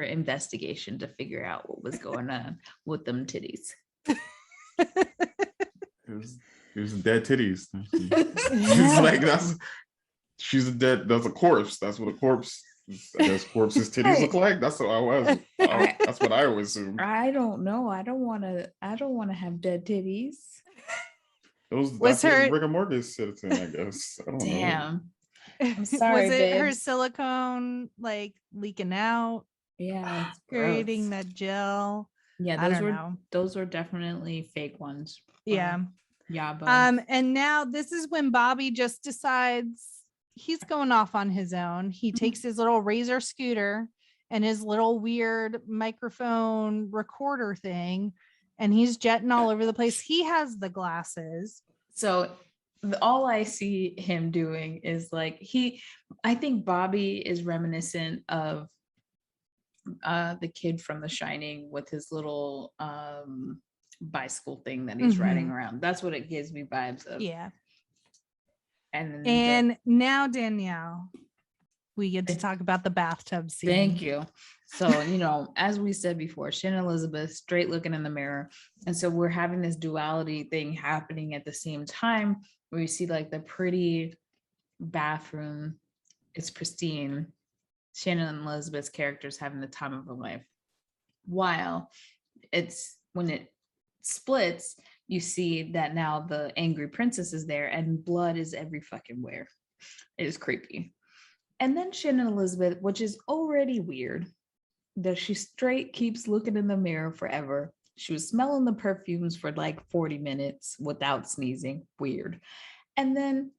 investigation to figure out what was going on with them titties. It was dead titties. She's like, she's a dead. That's a corpse. That's what a corpse. I guess corpses' titties look like. That's what I was. That's what I would assume. I don't know. I don't want to have dead titties. Was her rigor mortis citizen? I guess. I don't know. Damn. I'm sorry. Was it her babes. silicone like leaking out? Yeah, it's creating gross. that gel. Yeah, I don't know. Those were definitely fake ones. Yeah. Yeah. But And now this is when Bobby just decides he's going off on his own. He takes his little Razor scooter and his little weird microphone recorder thing, and he's jetting all over the place. He has the glasses. So all I see him doing is like I think Bobby is reminiscent of the kid from The Shining with his little bicycle thing that he's riding around. That's what it gives me vibes of. Yeah. And now, Danielle, we get to talk about the bathtub scene. Thank you. So, you know, as we said before, Shannon Elizabeth straight looking in the mirror. And so we're having this duality thing happening at the same time where you see like the pretty bathroom. It's pristine. Shannon Elizabeth's character is having the time of her life. While when it splits, you see that now the angry princess is there and blood is every fucking where. It is creepy. And then Shannon Elizabeth, which is already weird, that she straight keeps looking in the mirror forever. She was smelling the perfumes for like 40 minutes without sneezing. Weird. And then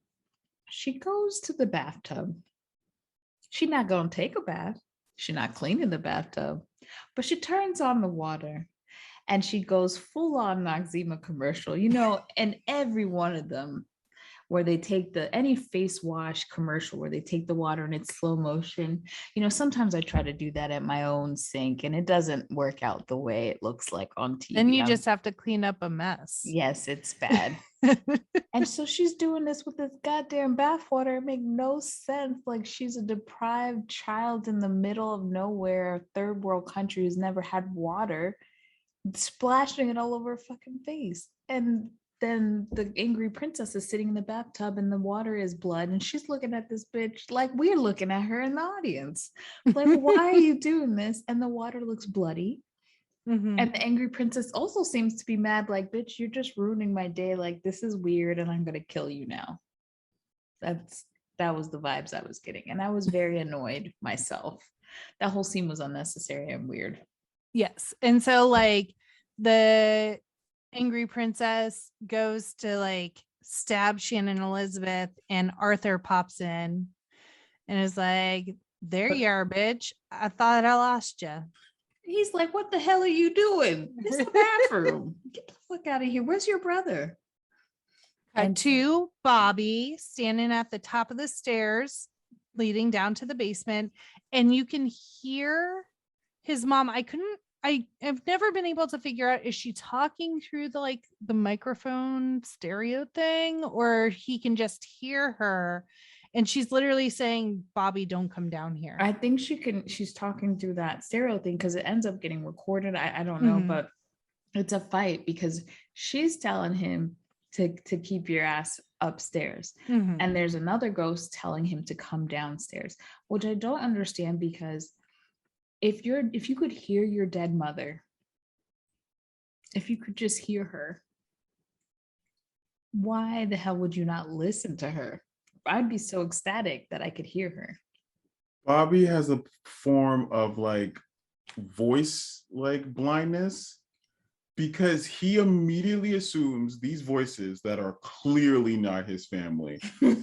she goes to the bathtub. She's not going to take a bath. She's not cleaning the bathtub, but she turns on the water and she goes full on Noxzema commercial, you know, and every one of them where they take any face wash commercial where they take the water and it's slow motion. You know, sometimes I try to do that at my own sink and it doesn't work out the way it looks like on TV. Then you just have to clean up a mess. Yes, it's bad. And so she's doing this with this goddamn bathwater. It makes no sense. Like she's a deprived child in the middle of nowhere, third world country who's never had water, splashing it all over her fucking face. And then the angry princess is sitting in the bathtub and the water is blood and she's looking at this bitch like we're looking at her in the audience. Like, why are you doing this? And the water looks bloody. And the angry princess also seems to be mad, like, bitch, you're just ruining my day. Like, this is weird and I'm going to kill you now. That was the vibes I was getting. And I was very annoyed myself. That whole scene was unnecessary and weird. Yes. And so like the angry princess goes to like stab Shannon Elizabeth and Arthur pops in and is like, there you are, bitch. I thought I lost you. He's like, what the hell are you doing? It's the bathroom. Get the fuck out of here. Where's your brother? And to Bobby standing at the top of the stairs leading down to the basement. And you can hear his mom. I I've never been able to figure out, is she talking through the microphone stereo thing, or he can just hear her and she's literally saying, Bobby, don't come down here. I think she's talking through that stereo thing because it ends up getting recorded. I don't know, but it's a fight because she's telling him to keep your ass upstairs. And there's another ghost telling him to come downstairs, which I don't understand, because if you could hear your dead mother, if you could just hear her, why the hell would you not listen to her? I'd be so ecstatic that I could hear her. Bobby has a form of like voice like blindness, because he immediately assumes these voices that are clearly not his family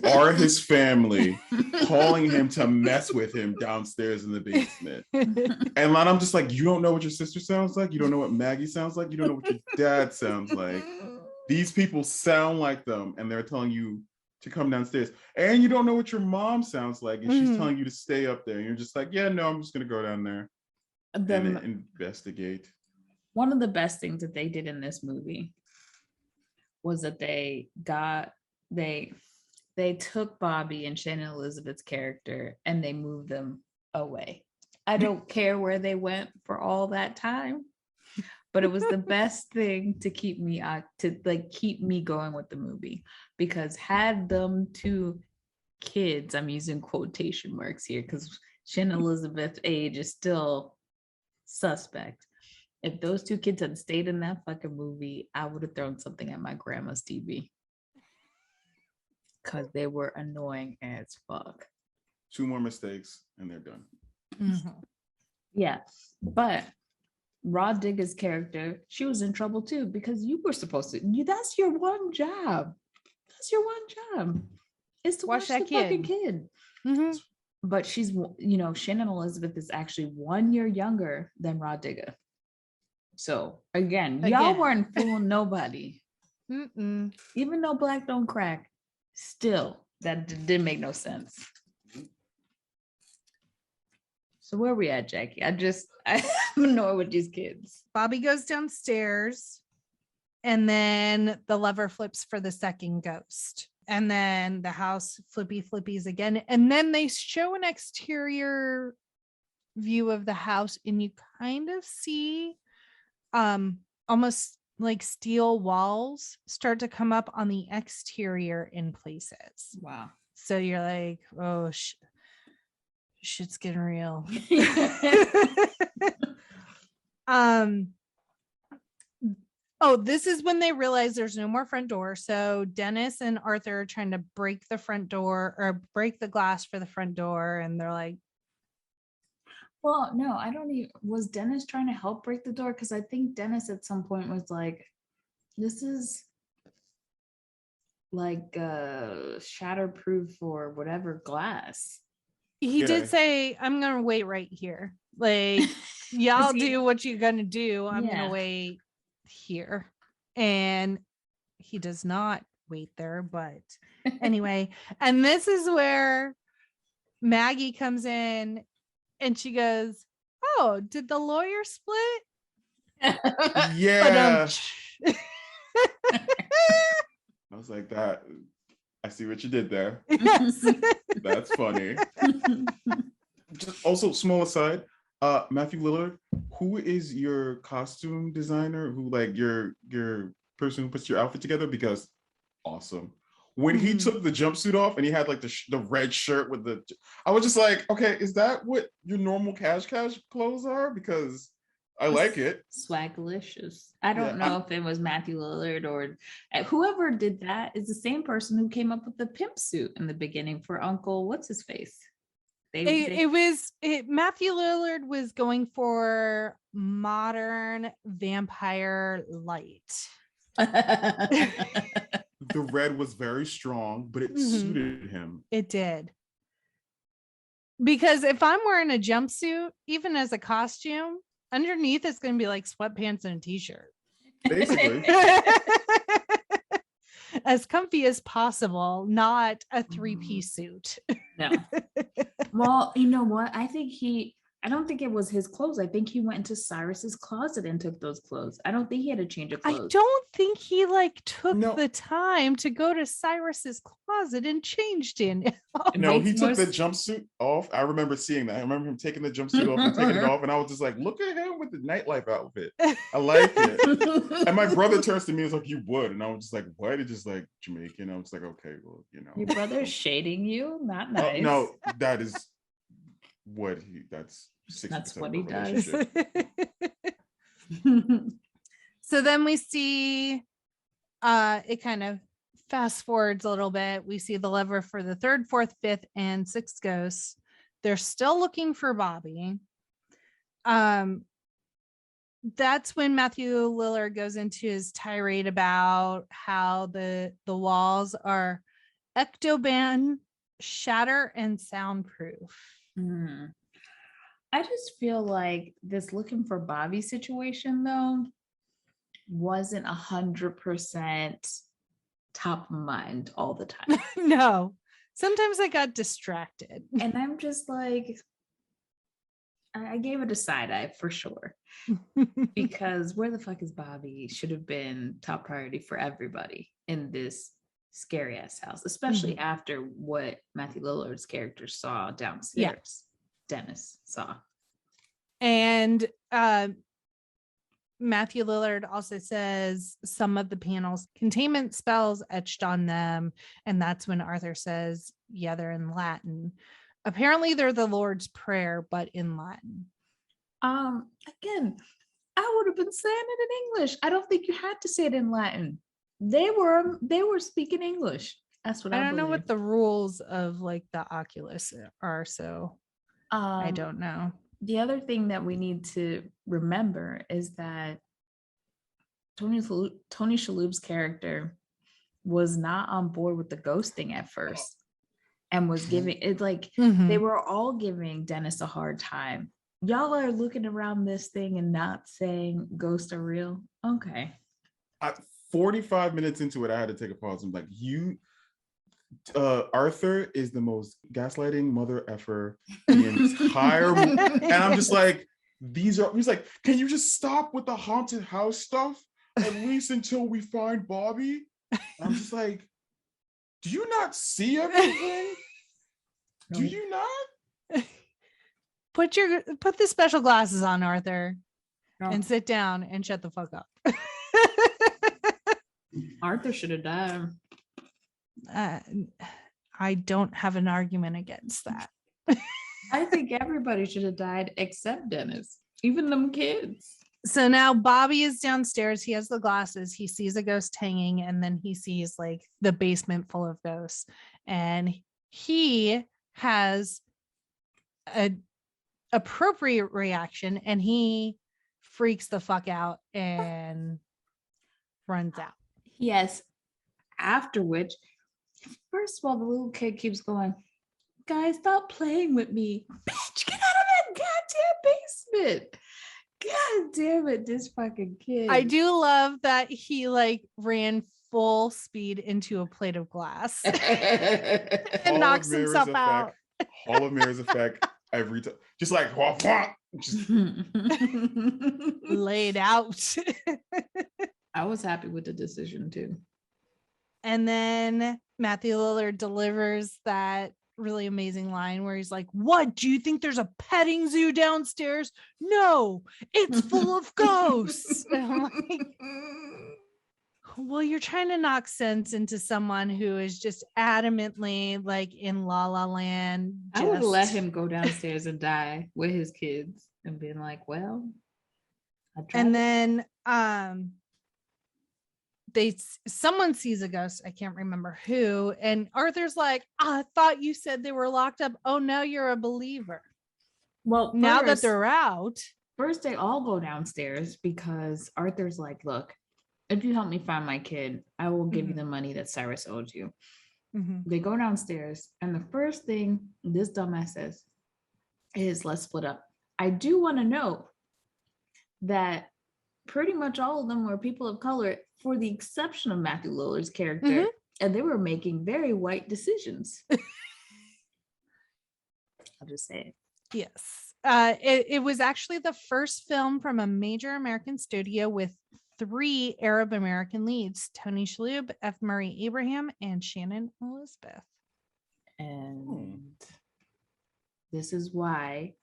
are his family calling him to mess with him downstairs in the basement. And I'm just like, you don't know what your sister sounds like? You don't know what Maggie sounds like? You don't know what your dad sounds like? These people sound like them, and they're telling you to come downstairs. And you don't know what your mom sounds like, and she's telling you to stay up there. And you're just like, yeah, no, I'm just going to go down there and investigate. One of the best things that they did in this movie was that they took Bobby and Shannon Elizabeth's character and they moved them away. I don't care where they went for all that time, but it was the best thing to keep me going with the movie, because had them two kids, I'm using quotation marks here because Shannon Elizabeth's age is still suspect. If those two kids had stayed in that fucking movie, I would have thrown something at my grandma's TV, because they were annoying as fuck. 2 more mistakes and they're done. Yeah, but Rah Diggah's character, she was in trouble too, because you were supposed to. That's your one job. That's your one job. Is to watch that fucking kid. But she's, Shannon Elizabeth is actually 1 year younger than Rah Diggah. So again, y'all weren't fooling nobody. Even though black don't crack, still that didn't make no sense. So where we at, Jackie? I'm annoyed with these kids. Bobby goes downstairs, and then the lever flips for the second ghost, and then the house flippies again, and then they show an exterior view of the house, and you kind of see almost like steel walls start to come up on the exterior in places. Wow. So you're like, oh, shit's getting real. This is when they realize there's no more front door. So Dennis and Arthur are trying to break the front door, or break the glass for the front door, and they're like, well, no, I don't even. Was Dennis trying to help break the door? Because I think Dennis at some point was like, this is like shatterproof or whatever glass. He did say, I'm going to wait right here. Like, y'all do what you're going to do. I'm going to wait here. And he does not wait there. But anyway, and this is where Maggie comes in. And she goes, oh, did the lawyer split? Yeah. I was like, that. I see what you did there. Yes. That's funny. Just also, small aside, Matthew Lillard, who is your costume designer? Who, like, your person who puts your outfit together? Because awesome. When he took the jumpsuit off and he had like the red shirt with I was just like, okay, is that what your normal cash clothes are? Because I like it. Swagalicious. I don't know if it was Matthew Lillard or whoever did that is the same person who came up with the pimp suit in the beginning for Uncle what's his face. Matthew Lillard was going for modern vampire light. The red was very strong, but it suited him. It did. Because if I'm wearing a jumpsuit, even as a costume, underneath it's going to be like sweatpants and a t-shirt. Basically. As comfy as possible, not a 3-piece suit. No. Well, you know what? I think I don't think it was his clothes. I think he went into Cyrus's closet and took those clothes. I don't think he had a change of I clothes. don't think he like took No. the time to go to Cyrus's closet and changed in. No, he makes took more the s- jumpsuit off. I remember seeing that. I remember him taking the jumpsuit off and taking it off, and I was just like, look at him with the nightlife outfit. I like it. And my brother turns to me and is like, you would. And I was just like, what? It's just like Jamaican. I was like, okay, well, you know. Your brother's shading you? Not Oh, nice. no, that is what that's 60% That's what of a he does. relationship. So then we see it kind of fast forwards a little bit. We see the lever for the 3rd, 4th, 5th, and 6th ghosts. They're still looking for Bobby. That's when Matthew Lillard goes into his tirade about how the walls are ectoban, shatter, and soundproof. I just feel like this looking for Bobby situation though wasn't 100% top of mind all the time. No, sometimes I got distracted. And I'm just like, I gave it a side eye for sure. Because where the fuck is Bobby should have been top priority for everybody in this scary ass house, especially after what Matthew Lillard's character saw downstairs. Dennis saw. And Matthew Lillard also says some of the panels containment spells etched on them. And that's when Arthur says, yeah, they're in Latin. Apparently they're the Lord's Prayer, but in Latin. Again, I would have been saying it in English. I don't think you had to say it in Latin. They were speaking English. That's what I don't know believe. what the rules of like the Oculus are, so I don't know. The other thing that we need to remember is that Tony Shalhoub's character was not on board with the ghosting at first and was giving it like they were all giving Dennis a hard time. Y'all are looking around this thing and not saying ghosts are real. Okay. 45 minutes into it, I had to take a pause. I'm like, Arthur is the most gaslighting mother effer in the entire and I'm just like, he's like, can you just stop with the haunted house stuff at least until we find Bobby? I'm just like, do you not see everything? Do you not? Put the special glasses on, Arthur, and sit down and shut the fuck up. Arthur should have died. I don't have an argument against that. I think everybody should have died except Dennis, even them kids. So now Bobby is downstairs. He has the glasses. He sees a ghost hanging, and then he sees like the basement full of ghosts. And he has an appropriate reaction, and he freaks the fuck out and runs out. Yes. After which, first of all, the little kid keeps going, guys, stop playing with me. Bitch, get out of that goddamn basement. God damn it, this fucking kid. I do love that he like ran full speed into a plate of glass and knocks himself out. Hall of Mirrors effect every time. Just like, wah, wah, just laid out. I was happy with the decision too. And then Matthew Lillard delivers that really amazing line where he's like, what, do you think there's a petting zoo downstairs? No, it's full of ghosts. And I'm like, well, you're trying to knock sense into someone who is just adamantly like in La La Land. I would let him go downstairs and die with his kids and being like, well, and then someone sees a ghost. I can't remember who. And Arthur's like, I thought you said they were locked up. Oh, now you're a believer. Well, now that they're out. First, they all go downstairs because Arthur's like, look, if you help me find my kid, I will give you the money that Cyrus owed you. They go downstairs. And the first thing this dumbass says is, let's split up. I do want to note that pretty much all of them were people of color, for the exception of Matthew Lillard's character, and they were making very white decisions. I'll just say it. Yes. It was actually the first film from a major American studio with 3 Arab American leads: Tony Shalhoub, F. Murray Abraham, and Shannon Elizabeth. And this is why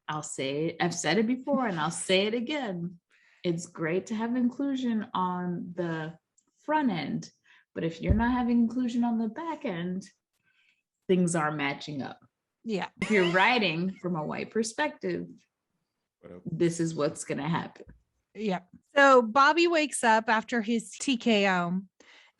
I'll say it. I've said it before and I'll say it again. It's great to have inclusion on the front end, but if you're not having inclusion on the back end, things are matching up. Yeah. If you're writing from a white perspective, this is what's going to happen. Yeah. So Bobby wakes up after his TKO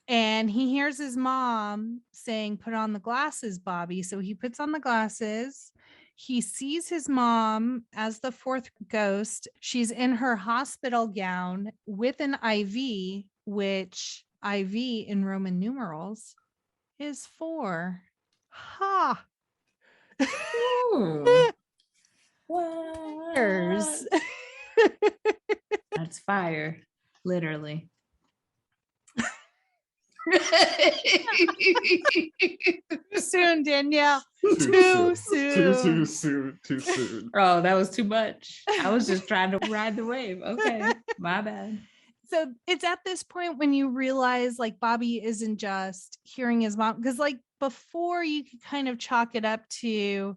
and he hears his mom saying, "Put on the glasses, Bobby." So he puts on the glasses. He sees his mom as the 4th ghost. She's in her hospital gown with an IV, which IV in Roman numerals is 4. Ha. What? That's fire, literally. Too soon, Danielle. Too soon. Oh, that was too much. I was just trying to ride the wave. Okay, my bad. So it's at this point when you realize like Bobby isn't just hearing his mom, because like before you could kind of chalk it up to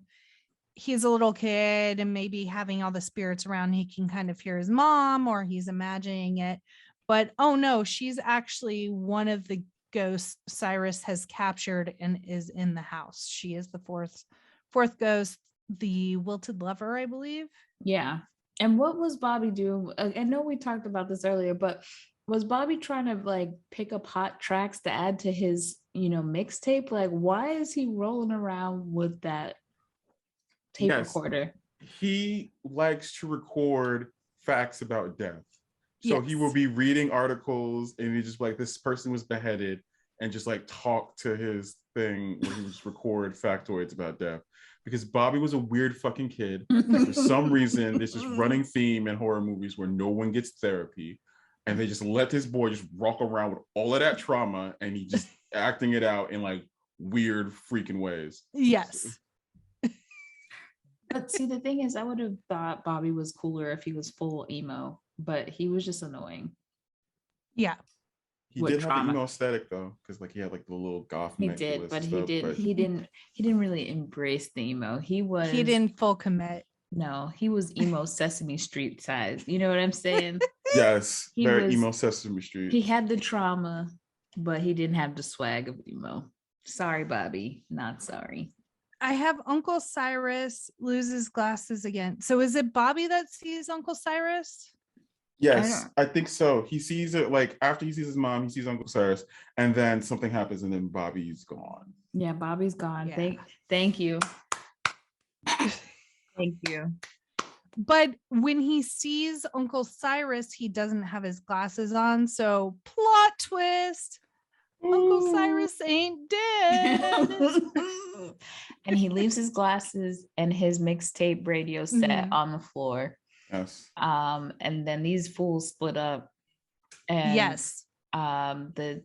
he's a little kid and maybe having all the spirits around, he can kind of hear his mom or he's imagining it. But oh no, she's actually one of the ghosts Cyrus has captured and is in the house. She is the fourth ghost, the wilted lover, I believe. Yeah. And what was Bobby doing? I know we talked about this earlier, but was Bobby trying to like pick up hot tracks to add to his, mixtape? Like, why is he rolling around with that tape recorder? He likes to record facts about death. So he will be reading articles and he just like, this person was beheaded, and just like talk to his thing where he would just record factoids about death. Because Bobby was a weird fucking kid. For some reason, there's this running theme in horror movies where no one gets therapy, and they just let this boy just walk around with all of that trauma, and he just acting it out in like weird freaking ways. Yes. But see, the thing is, I would have thought Bobby was cooler if he was full emo, but he was just annoying. Yeah. He did have the emo aesthetic though, because like he had like the little goth. He did, but he didn't really embrace the emo. He didn't full commit. No, he was emo Sesame Street size. You know what I'm saying? Yes, emo Sesame Street. He had the trauma, but he didn't have the swag of emo. Sorry, Bobby, not sorry. I have Uncle Cyrus loses glasses again. So is it Bobby that sees Uncle Cyrus? Yes, I think so. He sees it like after he sees his mom, he sees Uncle Cyrus, and then something happens, and then Bobby's gone. Yeah, Bobby's gone. Yeah. Thank you. Thank you. But when he sees Uncle Cyrus, he doesn't have his glasses on. So plot twist. Uncle Cyrus ain't dead. And he leaves his glasses and his mixtape radio set on the floor. Yes. And then these fools split up. And the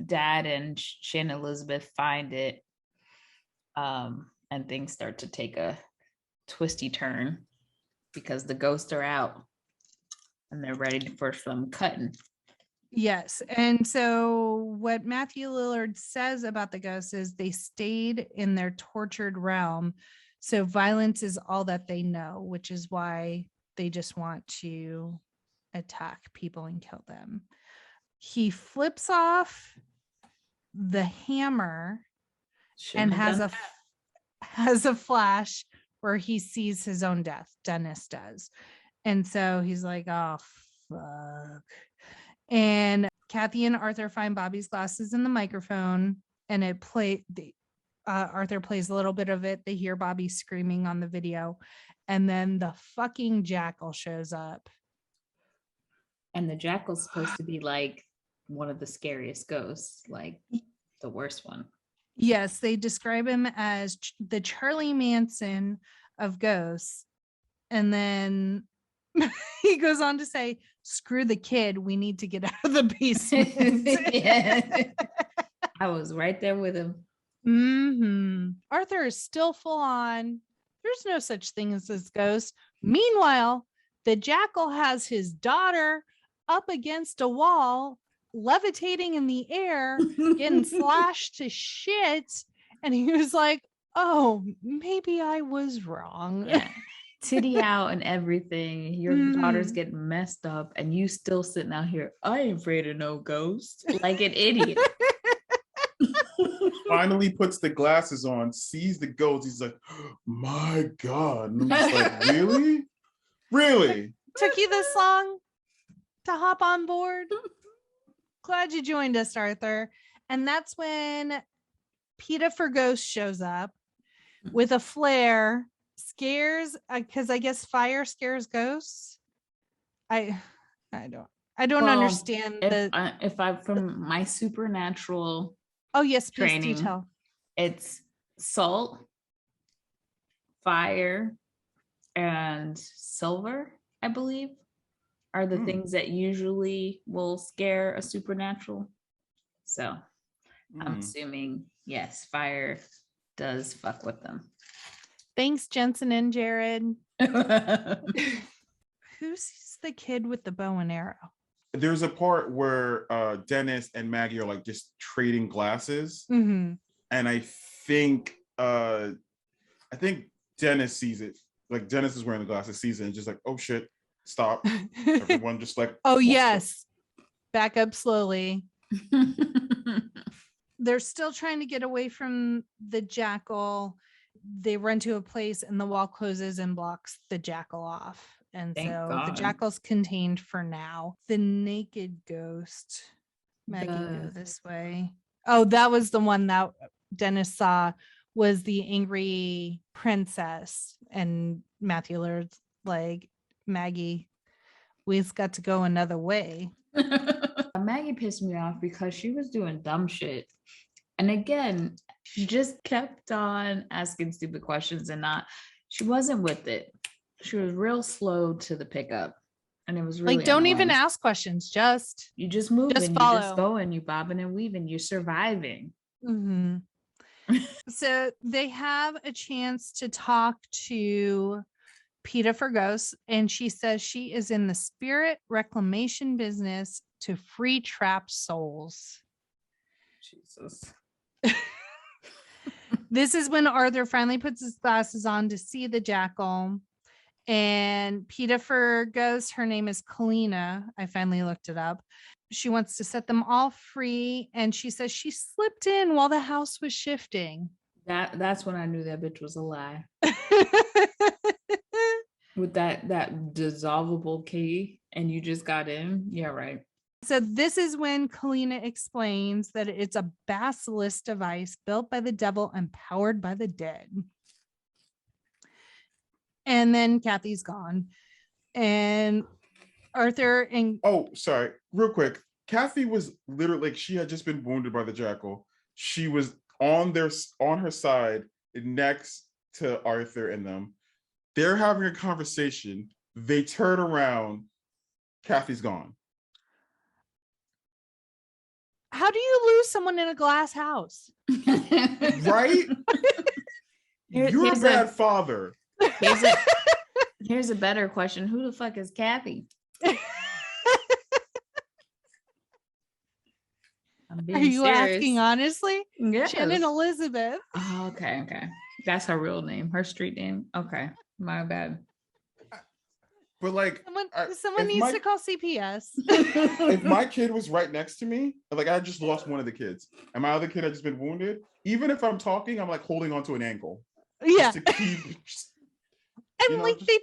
dad and Shannon Elizabeth find it. And things start to take a twisty turn because the ghosts are out and they're ready for some cutting. Yes. And so what Matthew Lillard says about the ghosts is they stayed in their tortured realm. So violence is all that they know, which is why they just want to attack people and kill them. He flips off the hammer and has a flash where he sees his own death. Dennis does. And so he's like, oh, fuck. And Kathy and Arthur find Bobby's glasses in the microphone, and Arthur plays a little bit of it. They hear Bobby screaming on the video, and then the fucking jackal shows up. And the jackal's supposed to be like one of the scariest ghosts, like the worst one. Yes, they describe him as the Charlie Manson of ghosts. And then he goes on to say, screw the kid, we need to get out of the basement. I was right there with him. Mm-hmm. Arthur is still full on. There's no such thing as this ghost. Meanwhile, the jackal has his daughter up against a wall, levitating in the air, getting slashed to shit. And he was like, oh, maybe I was wrong. Yeah. Titty out and everything. Your daughter's getting messed up, and you still sitting out here. I ain't afraid of no ghost, like an idiot. Finally puts the glasses on, sees the ghost. He's like, my God. And I'm just like, really? Really? Took you this long to hop on board? Glad you joined us, Arthur. And that's when PETA for Ghosts shows up with a flare, scares, because I guess fire scares ghosts. I don't understand if I from my supernatural oh yes, please training, do tell. It's salt, fire, and silver, I believe, are the things that usually will scare a supernatural. So I'm assuming, yes, fire does fuck with them. Thanks, Jensen and Jared. Who sees the kid with the bow and arrow? There's a part where Dennis and Maggie are like just trading glasses. Mm-hmm. And I think Dennis sees it. Like Dennis is wearing the glasses, sees it, and just like, oh shit, stop. Everyone just like, oh yes, back up slowly. They're still trying to get away from the jackal. They run to a place and the wall closes and blocks the jackal off. And Thank so God. the jackal's contained for now. The naked ghost. Maggie, go this way. Oh, that was the one that Dennis saw, was the angry princess. And Matthew Lillard's like, Maggie, we've got to go another way. Maggie pissed me off because she was doing dumb shit. And again, she just kept on asking stupid questions and she wasn't with it. She was real slow to the pickup. And it was really like, don't annoying. even ask questions. You just move and follow. you just going, you bobbing and weaving, you're surviving. Mm-hmm. So they have a chance to talk to PETA for Ghosts, and she says she is in the spirit reclamation business to free trapped souls. Jesus. This is when Arthur finally puts his glasses on to see the jackal. And PETA for Ghosts, her name is Kalina. I finally looked it up. She wants to set them all free. And she says she slipped in while the house was shifting. That's when I knew that bitch was a lie. With that dissolvable key, and you just got in. Yeah, right. So this is when Kalina explains that it's a basilisk device built by the devil and powered by the dead. And then Kathy's gone. And Arthur and... Oh, sorry. Real quick. Kathy was literally, like, she had just been wounded by the jackal. She was on her side next to Arthur and them. They're having a conversation. They turn around. Kathy's gone. How do you lose someone in a glass house? Right? You're a bad father. Here's a better question. Who the fuck is Kathy? Are you serious. Asking honestly? Yes. Shannon Elizabeth. Oh, okay. That's her real name, her street name. Okay, my bad. But like, someone needs to call CPS. If my kid was right next to me, like I just lost one of the kids, and my other kid had just been wounded. Even if I'm talking, I'm like holding onto an ankle. Yeah. Just to keep, and like they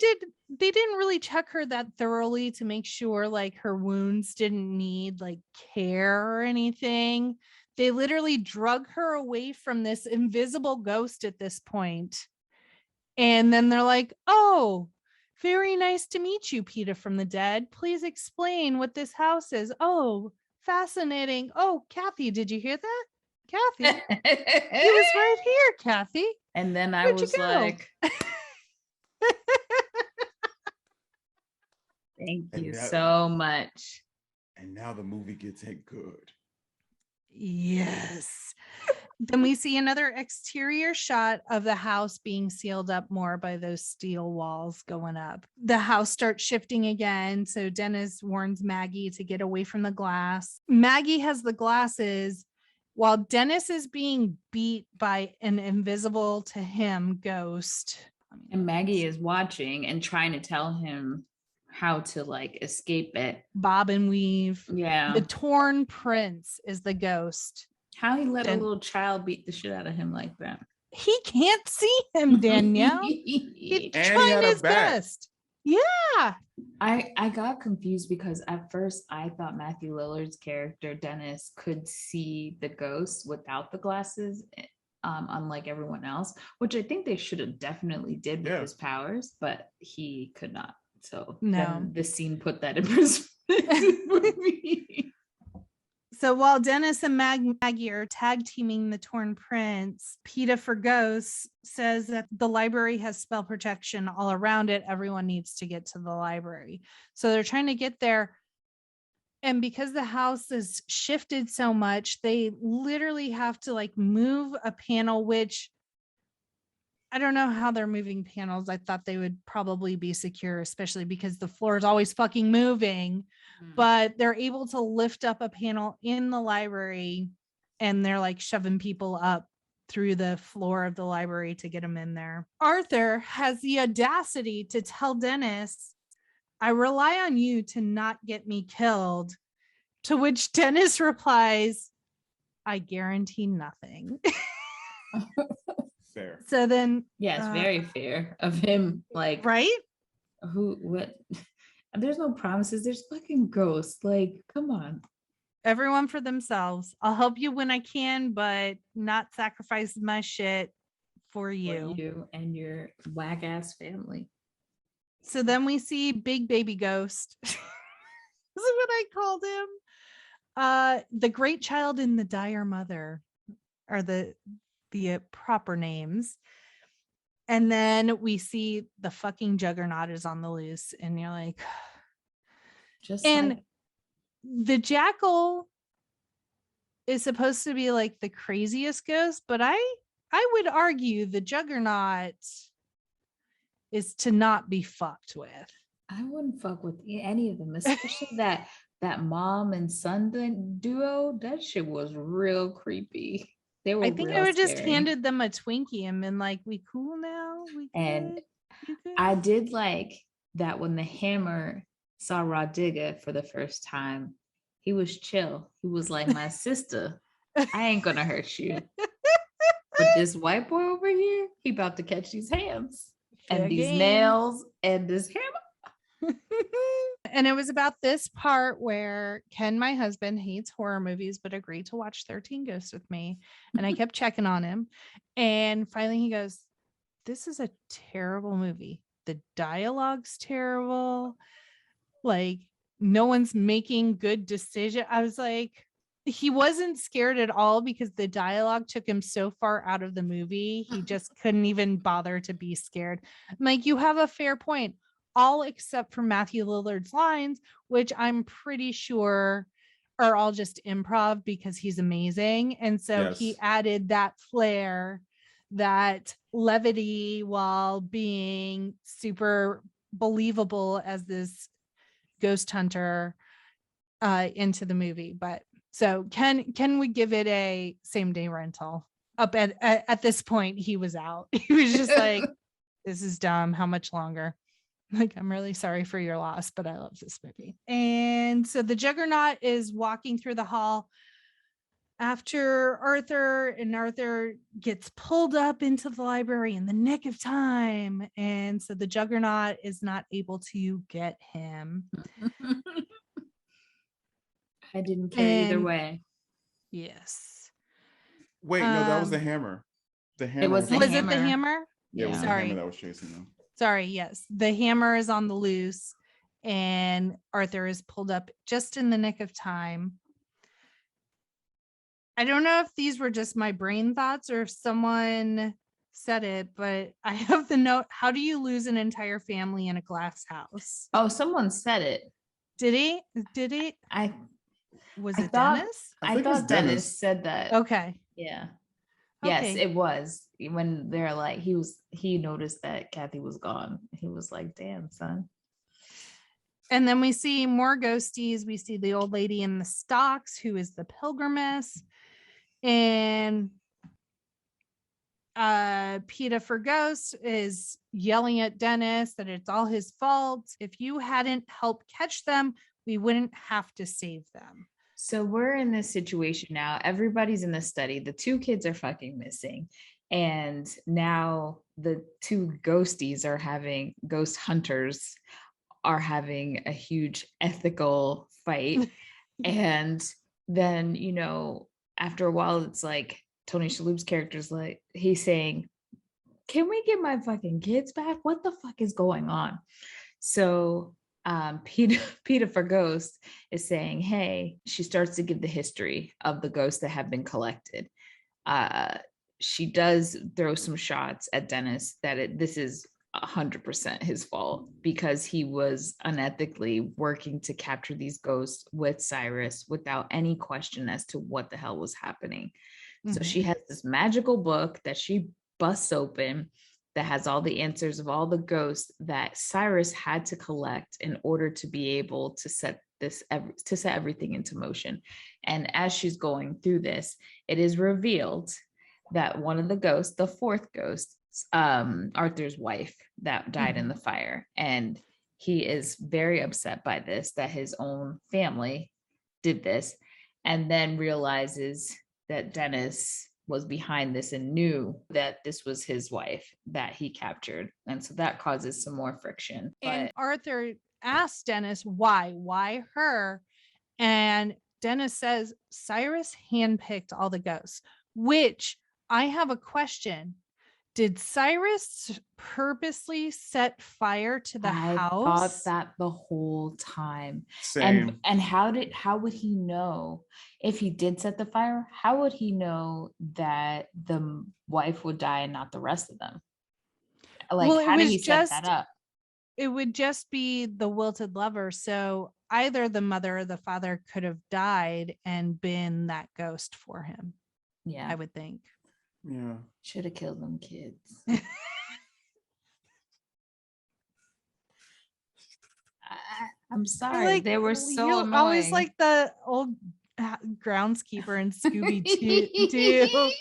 didn't really check her that thoroughly to make sure like her wounds didn't need like care or anything. They literally drug her away from this invisible ghost at this point. And then they're like, oh, very nice to meet you, PETA from the dead. Please explain what this house is. Oh, fascinating. Oh, Kathy, did you hear that? Kathy, he was right here, Kathy. And then I was like, thank you so much. And now the movie gets it good. Yes. Then we see another exterior shot of the house being sealed up more by those steel walls going up. The house starts shifting again. So Dennis warns Maggie to get away from the glass. Maggie has the glasses while Dennis is being beat by an invisible to him ghost. And Maggie is watching and trying to tell him how to like escape it. Bob and weave. Yeah. The torn prince is the ghost. How he let a little child beat the shit out of him like that. He can't see him, Danielle. He's trying his best. Yeah. I got confused because at first I thought Matthew Lillard's character, Dennis, could see the ghost without the glasses, unlike everyone else, which I think they should have definitely did with his powers, but he could not. So no, the scene put that in perspective for me. So while Dennis and Maggie are tag teaming the torn prince, PETA for Ghosts says that the library has spell protection all around it. Everyone needs to get to the library. So they're trying to get there. And because the house is shifted so much, they literally have to like move a panel, which I don't know how they're moving panels. I thought they would probably be secure, especially because the floor is always fucking moving. But they're able to lift up a panel in the library and they're like shoving people up through the floor of the library to get them in there. Arthur has the audacity to tell Dennis, I rely on you to not get me killed. To which Dennis replies, I guarantee nothing. Fair. So then. Yes, very fair of him. Like, right? What? There's no promises. There's fucking ghosts. Like, come on. Everyone for themselves. I'll help you when I can, but not sacrifice my shit for you. For you and your whack ass family. So then we see Big Baby Ghost. This is what I called him. The Great Child and the Dire Mother are the proper names. And then we see the fucking Juggernaut is on the loose, and you're like, the Jackal is supposed to be like the craziest ghost, but I would argue the Juggernaut is to not be fucked with. I wouldn't fuck with any of them, especially that mom and son duo. That shit was real creepy. I think I would just handed them a Twinkie and been like, we cool now? And I did like that when the Hammer saw Rah Diggah for the first time, he was chill. He was like, my sister, I ain't gonna hurt you. But this white boy over here, he about to catch these hands and these nails and this hammer. And it was about this part where Ken, my husband, hates horror movies, but agreed to watch 13 Ghosts with me. And I kept checking on him. And finally he goes, this is a terrible movie. The dialogue's terrible. Like, no one's making good decisions. I was like, he wasn't scared at all because the dialogue took him so far out of the movie. He just couldn't even bother to be scared. I'm like, you have a fair point. All except for Matthew Lillard's lines, which I'm pretty sure are all just improv because he's amazing. And so he added that flair, that levity, while being super believable as this ghost hunter into the movie. But so can we give it a same day rental? Up at this point, he was out. He was just like, this is dumb. How much longer? Like, I'm really sorry for your loss, but I love this movie. And so the Juggernaut is walking through the hall after Arthur gets pulled up into the library in the nick of time. And so the Juggernaut is not able to get him. I didn't care either way. Yes. Wait, no, that was the Hammer. The Hammer. Was it the Hammer? Yeah, it was the Hammer that was chasing them. Sorry, yes. The Hammer is on the loose and Arthur is pulled up just in the nick of time. I don't know if these were just my brain thoughts or if someone said it, but I have the note, how do you lose an entire family in a glass house? Oh, someone said it. Did he? Was it Dennis? I thought Dennis said that. Okay. Yeah. Yes, Okay. it was when they're like, he noticed that Kathy was gone. He was like, damn, son. And then we see more ghosties. We see the old lady in the stocks, who is the pilgrimess. And PETA for Ghosts is yelling at Dennis that it's all his fault. If you hadn't helped catch them, we wouldn't have to save them. So we're in this situation now. Everybody's in the study. The two kids are fucking missing. And now the two ghosties are having, ghost hunters are having a huge ethical fight. And then, you know, after a while, it's like Tony Shalhoub's character's like, he's saying, can we get my fucking kids back? What the fuck is going on? So PETA for Ghosts is saying, hey, she starts to give the history of the ghosts that have been collected. She does throw some shots at Dennis that this is 100% his fault because he was unethically working to capture these ghosts with Cyrus without any question as to what the hell was happening. So she has this magical book that she busts open that has all the answers of all the ghosts that Cyrus had to collect in order to be able to set everything into motion. And as she's going through this, it is revealed that one of the ghosts, the fourth ghost, Arthur's wife that died in the fire, and he is very upset by this, that his own family did this, and then realizes that Dennis was behind this and knew that this was his wife that he captured. And so that causes some more friction. And Arthur asked Dennis, why her? And Dennis says, Cyrus handpicked all the ghosts, which I have a question. Did Cyrus purposely set fire to the house? I thought that the whole time. Same. And how would he know if he did set the fire? How would he know that the wife would die and not the rest of them? Like, well, how did he set that up? It would just be the wilted lover. So either the mother or the father could have died and been that ghost for him. Yeah, I would think. Yeah. Should have killed them kids. I'm sorry. They were so annoying. Always like the old groundskeeper in Scooby-Doo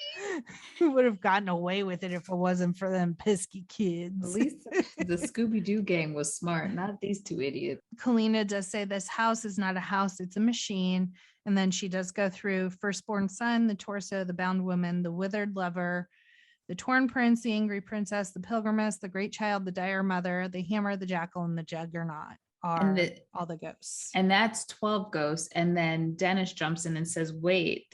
who would have gotten away with it if it wasn't for them pesky kids. At least the Scooby-Doo gang was smart, not these two idiots. Kalina does say this house is not a house, it's a machine. And then she does go through firstborn son, the torso, the bound woman, the withered lover, the torn prince, the angry princess, the pilgrimess, the great child, the dire mother, the hammer, the jackal, and the juggernaut are all the ghosts. And that's 12 ghosts. And then Dennis jumps in and says, wait,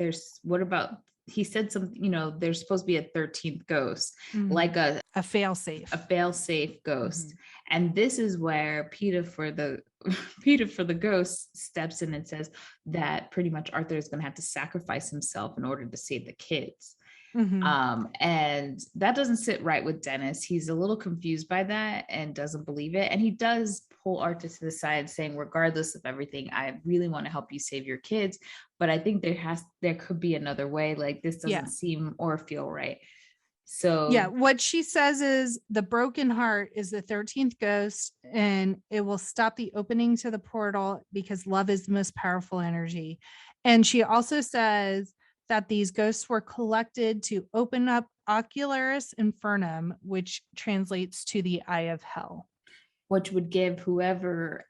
he said something, you know, there's supposed to be a 13th ghost, like a fail-safe ghost. And this is where PETA for the ghost steps in and says that pretty much Arthur is going to have to sacrifice himself in order to save the kids. And that doesn't sit right with Dennis. He's a little confused by that and doesn't believe it. And he does pull Arthur to the side saying, regardless of everything, I really want to help you save your kids. But I think there could be another way. Like, this doesn't seem or feel right. So what she says is the broken heart is the 13th ghost, and it will stop the opening to the portal because love is the most powerful energy. And she also says that these ghosts were collected to open up Ocularis Infernum, which translates to the eye of hell, which would give whoever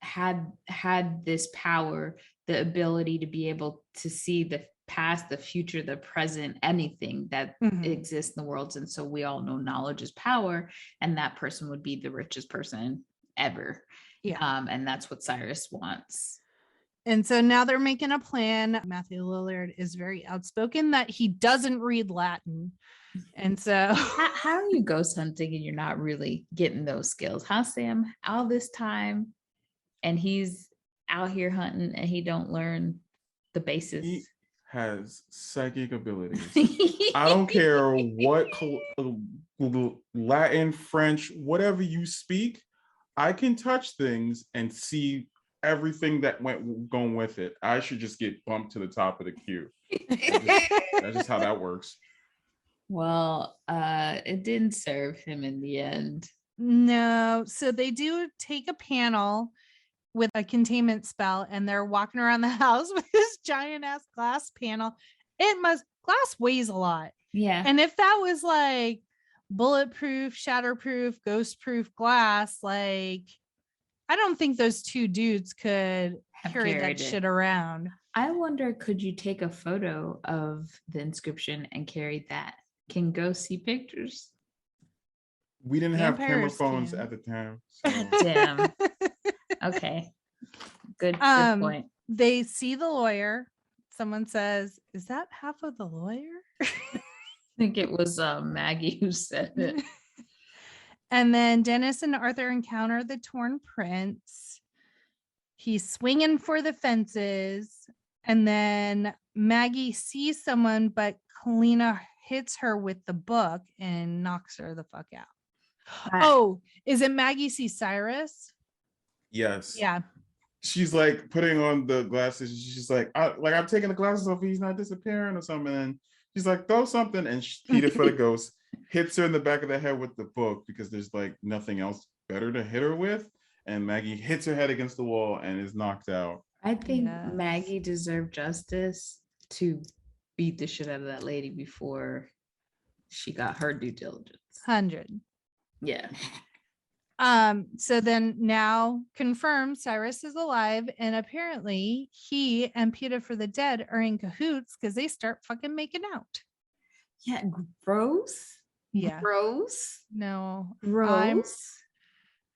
had this power the ability to be able to see the past, the future, the present, anything that exists in the world. And so we all know knowledge is power, and that person would be the richest person ever. And that's what Cyrus wants. And so now they're making a plan. Matthew Lillard is very outspoken that he doesn't read Latin. And so how are you ghost hunting and you're not really getting those skills, huh, Sam? All this time and he's out here hunting and he don't learn the basics. He has psychic abilities. I don't care what Latin, French, whatever you speak, I can touch things and see everything that going with it. I should just get bumped to the top of the queue. That's just how that works. Well, it didn't serve him in the end. No. So they do take a panel with a containment spell and they're walking around the house with this giant ass glass panel. Glass weighs a lot. Yeah. And if that was like bulletproof, shatterproof, ghostproof glass, like I don't think those two dudes could carry that shit around. I wonder, could you take a photo of the inscription and carry that? Can ghosts see pictures? We didn't have camera Vampires phones can. at the time. God damn. Okay. Good point. They see the lawyer. Someone says, "Is that half of the lawyer?" I think it was Maggie who said it. And then Dennis and Arthur encounter the torn prince. He's swinging for the fences. And then Maggie sees someone, but Kalina hits her with the book and knocks her the fuck out. Oh, is it Maggie sees Cyrus? Yes. Yeah. She's like putting on the glasses. She's like, I'm taking the glasses off. He's not disappearing or something. And she's like, throw something. And Peter for the ghost hits her in the back of the head with the book because there's like nothing else better to hit her with. And Maggie hits her head against the wall and is knocked out. I think Maggie deserved justice to beat the shit out of that lady before she got her due diligence. 100. Yeah. So then now confirmed Cyrus is alive, and apparently he and Peter for the Dead are in cahoots because they start fucking making out. Yeah, gross. Yeah. Gross. No. Gross.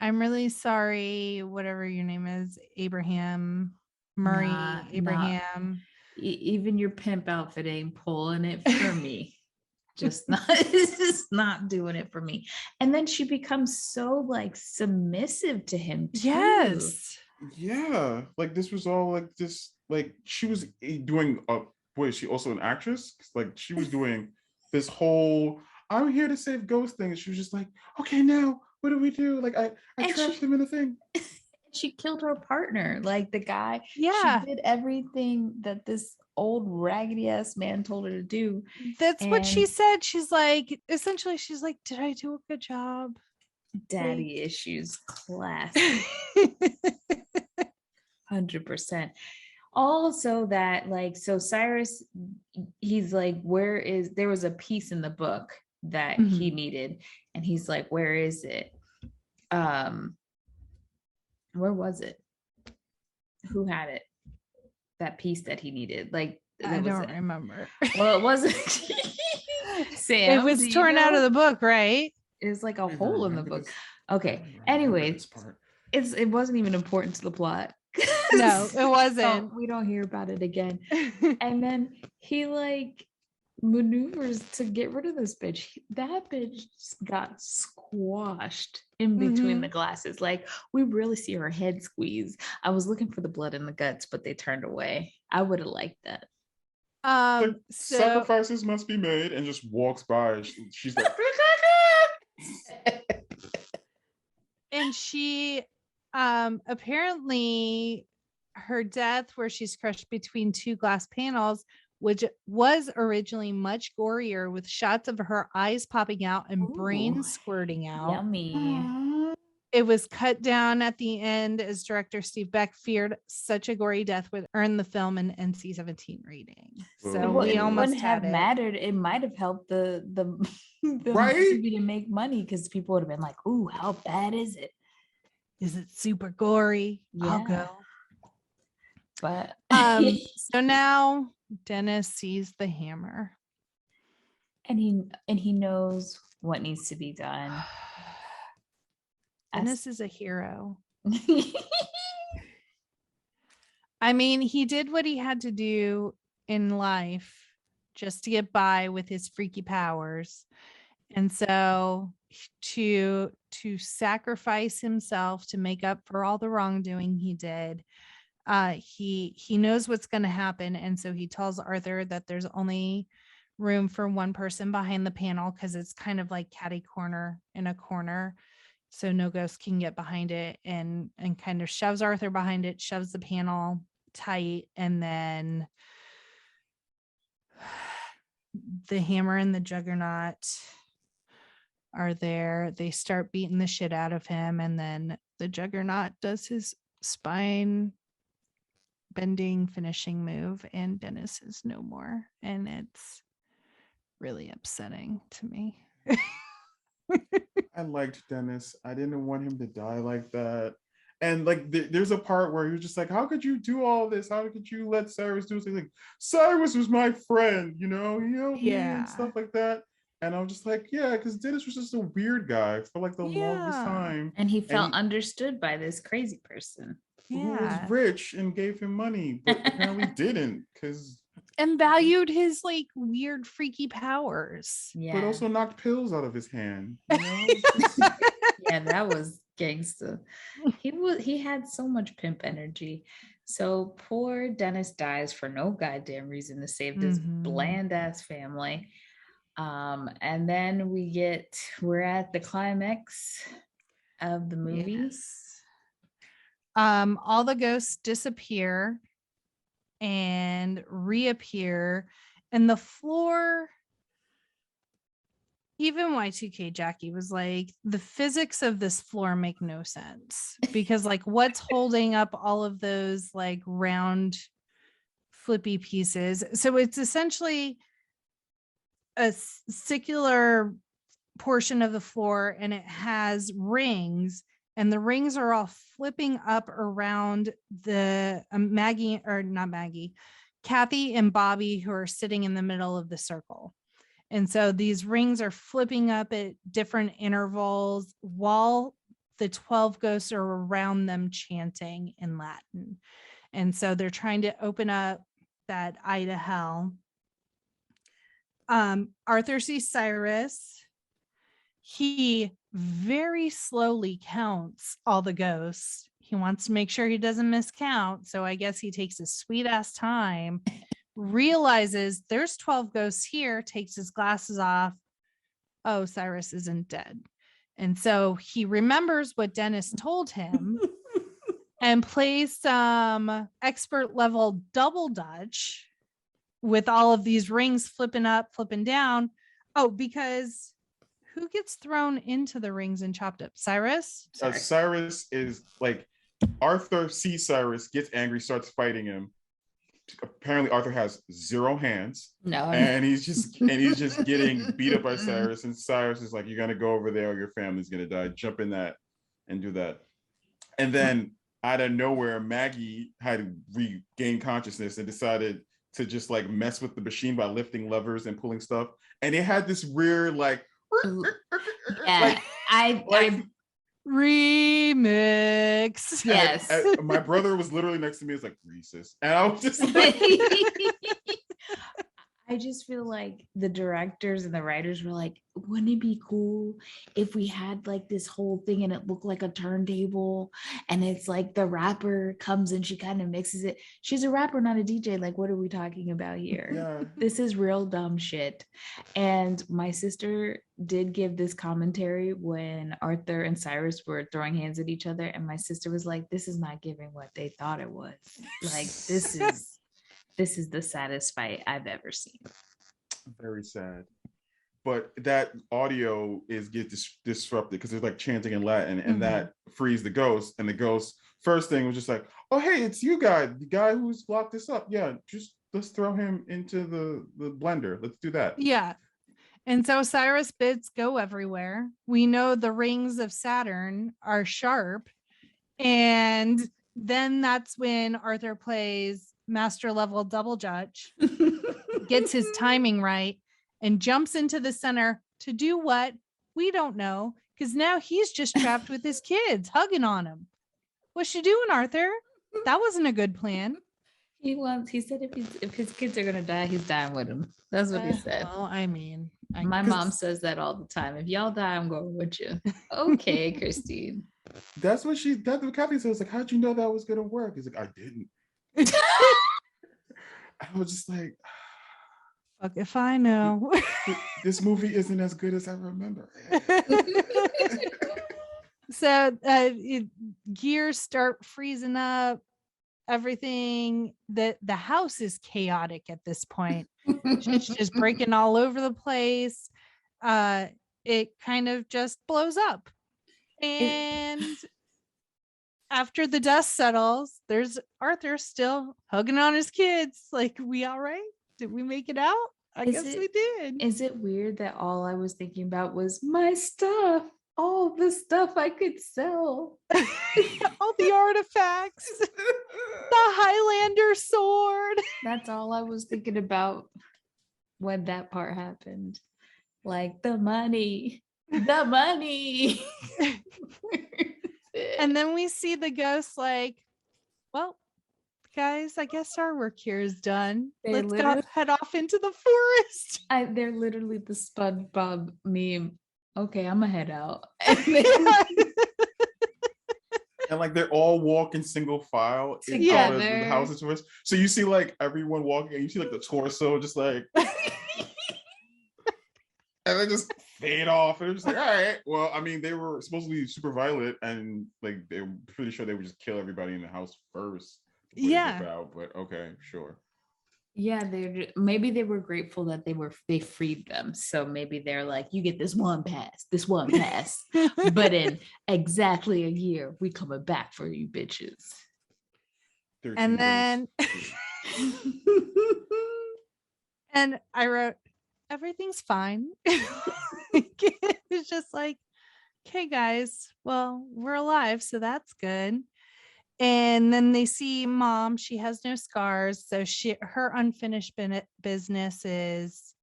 I'm really sorry, whatever your name is, Abraham, Murray, Abraham. Even your pimp outfit ain't pulling it for me. Just not doing it for me. And then she becomes so like submissive to him too. Yes. Yeah. Like this was all like this, like she was doing wait, is she also an actress? Like she was doing this whole I'm here to save ghost thing. And she was just like, okay, now what do we do? Like I trapped him in the thing. She killed her partner, like the guy. Yeah. She did everything that this old raggedy ass man told her to do. That's what she said. She's like, essentially, she's like, did I do a good job? Daddy issues class. 100%. Also that like, so Cyrus, he's like, there was a piece in the book that he needed. And he's like, where is it? Where was it? Who had it? That piece that he needed. Like I don't remember. Well, it wasn't Sam. It was torn out of the book, right? It was like a hole in the book. Okay. Anyways, it wasn't even important to the plot. No, it wasn't. We don't hear about it again. And then he like maneuvers to get rid of this bitch. That bitch got squashed in between the glasses. Like we really see her head squeeze. I was looking for the blood in the guts, but they turned away. I would have liked that. Sacrifices must be made, and just walks by. She's like, and she apparently her death, where she's crushed between two glass panels, which was originally much gorier, with shots of her eyes popping out and brains squirting out. Yummy. It was cut down at the end as director Steve Beck feared such a gory death would earn the film an NC-17 rating. So we almost wouldn't have mattered. It might have helped the movie to make money because people would have been like, "Ooh, how bad is it? Is it super gory? Yeah. I'll go." But so now Dennis sees the hammer, and he knows what needs to be done. Dennis is a hero. I mean, he did what he had to do in life just to get by with his freaky powers. And so to sacrifice himself to make up for all the wrongdoing he did, he knows what's going to happen. And so he tells Arthur that there's only room for one person behind the panel because it's kind of like catty corner in a corner. So no ghost can get behind it, and kind of shoves Arthur behind it, shoves the panel tight, and then the Hammer and the Juggernaut are there. They start beating the shit out of him, and then the Juggernaut does his spine bending finishing move, and Dennis is no more, and it's really upsetting to me. I liked Dennis. I didn't want him to die like that. And like, there's a part where you're just like, how could you do all this? How could you let Cyrus do something? Like, Cyrus was my friend, you know, he helped me and stuff like that. And I'm just like, yeah, because Dennis was just a weird guy for like the longest time. And he felt understood by this crazy person who was rich and gave him money, but apparently didn't, because and valued his like weird freaky powers. But also knocked pills out of his hand. You know? Yeah, that was gangster. He had so much pimp energy. So poor Dennis dies for no goddamn reason to save this bland ass family. And then we're at the climax of the movie. Yes. All the ghosts disappear and reappear, and the floor, even Y2K Jackie was like, the physics of this floor make no sense, because like what's holding up all of those like round flippy pieces? So it's essentially a circular portion of the floor, and it has rings, and the rings are all flipping up around the Kathy and Bobby, who are sitting in the middle of the circle. And so these rings are flipping up at different intervals while the 12 ghosts are around them chanting in Latin. And so they're trying to open up that eye to hell. Arthur sees Cyrus. He very slowly counts all the ghosts. He wants to make sure he doesn't miscount. So I guess he takes his sweet ass time, realizes there's 12 ghosts here, takes his glasses off. Oh, Cyrus isn't dead. And so he remembers what Dennis told him and plays some expert level double Dutch with all of these rings flipping up, flipping down. Oh, because who gets thrown into the rings and chopped up? Cyrus? Cyrus is like, Arthur sees Cyrus, gets angry, starts fighting him. Apparently Arthur has 0 hands. And he's just getting beat up by Cyrus. And Cyrus is like, you're gonna go over there or your family's gonna die. Jump in that and do that. And then out of nowhere, Maggie had regained consciousness and decided to just like mess with the machine by lifting levers and pulling stuff. And it had this weird like, I remix. Yes. My brother was literally next to me. It's like, Reese's. And I was just like, I just feel like the directors and the writers were like, wouldn't it be cool if we had like this whole thing and it looked like a turntable, and it's like the rapper comes and she kind of mixes it. She's a rapper, not a DJ. Like, what are we talking about here? Yeah. This is real dumb shit. And my sister did give this commentary when Arthur and Cyrus were throwing hands at each other. And my sister was like, this is not giving what they thought it was. Like, this is the saddest fight I've ever seen. Very sad. But that audio gets disrupted because there's like chanting in Latin, and that frees the ghost. And the ghost first thing was just like, oh, hey, it's you guy, the guy who's locked this up. Yeah, just let's throw him into the blender. Let's do that. Yeah. And so Cyrus bids go everywhere. We know the rings of Saturn are sharp. And then that's when Arthur plays master level double Dutch, gets his timing right, and jumps into the center to do what? We don't know, because now he's just trapped with his kids, hugging on him. What's she doing, Arthur? That wasn't a good plan. He said if his kids are gonna die, he's dying with them. That's what he said. Well, I mean, my mom says that all the time. If y'all die, I'm going with you. Okay, Christine. That's what Kathy says. Like, how'd you know that was gonna work? He's like, I didn't. I was just like, fuck if I know. This movie isn't as good as I remember. So gears start freezing up. Everything, the house is chaotic at this point. It's just breaking all over the place. It kind of just blows up. And after the dust settles, there's Arthur still hugging on his kids. Like, we all right? Did we make it out? I guess we did. Is it weird that all I was thinking about was my stuff? All the stuff I could sell. All the artifacts. The Highlander sword. That's all I was thinking about when that part happened. Like, the money. The money. And then we see the ghost like, well, guys, I guess our work here is done. Let's go head off into the forest. They're literally the SpongeBob meme. Okay, I'm gonna head out. And like they're all walking single file in the houses first. So you see like everyone walking and you see like the torso just like and they just fade off. And it was like, all right. Well, I mean, they were supposed to be super violent and like they're pretty sure they would just kill everybody in the house first. Yeah. But okay, sure. Yeah, maybe they were grateful that they freed them. So maybe they're like, you get this one pass. But in exactly a year, we coming back for you bitches. And then and I wrote, everything's fine. It's just like, okay, guys, well, we're alive, so that's good. And then they see mom, she has no scars, so her unfinished business is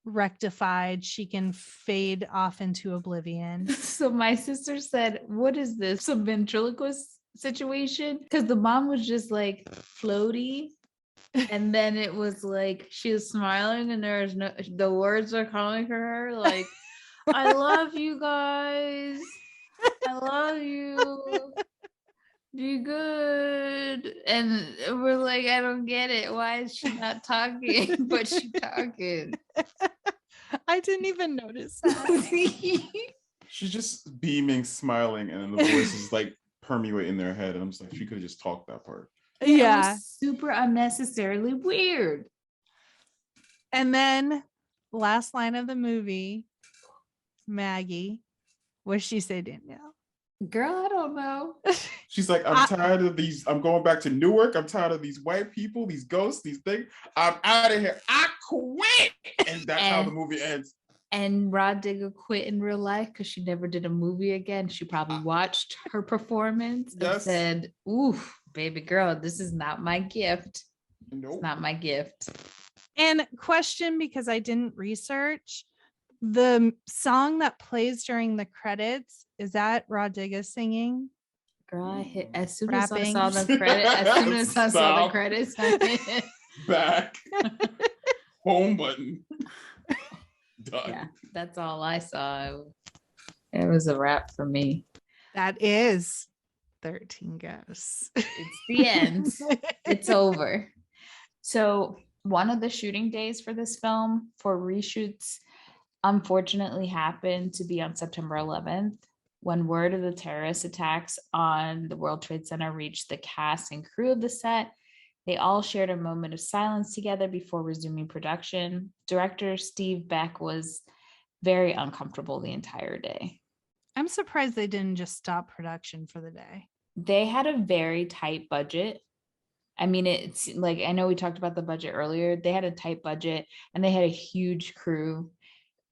rectified. She can fade off into oblivion. So my sister said, what is this, some ventriloquist situation? Because the mom was just like floaty, and then it was like she was smiling and there's no, the words are coming for her like, I love you guys, I love you, be good. And we're like, I don't get it, why is she not talking? But she's talking. I didn't even notice that. She's just beaming, smiling, and then the voices like permeate in their head, and I'm just like, she could have just talked that part. Yeah, super unnecessarily weird. And then last line of the movie, Maggie, what did she say, Danielle? Girl, I don't know. She's like, I'm tired of these. I'm going back to Newark. I'm tired of these white people, these ghosts, these things. I'm out of here. I quit. And that's how the movie ends. And Rah Diggah quit in real life because she never did a movie again. She probably watched her performance and said, ooh, baby girl, this is not my gift. Nope. It's not my gift. And question, because I didn't research, the song that plays during the credits, is that Rah Diggah singing? Girl, I hit as soon as I saw the credit. As soon as I saw the credits, I hit back home button. Done. Yeah, that's all I saw. It was a wrap for me. That is 13 Ghosts. It's the end. It's over. So one of the shooting days for this film for reshoots unfortunately happened to be on September 11th, when word of the terrorist attacks on the World Trade Center reached the cast and crew of the set. They all shared a moment of silence together before resuming production. Director Steve Beck was very uncomfortable the entire day. I'm surprised they didn't just stop production for the day. They had a very tight budget. I mean, it's like, I know we talked about the budget earlier. They had a tight budget and they had a huge crew,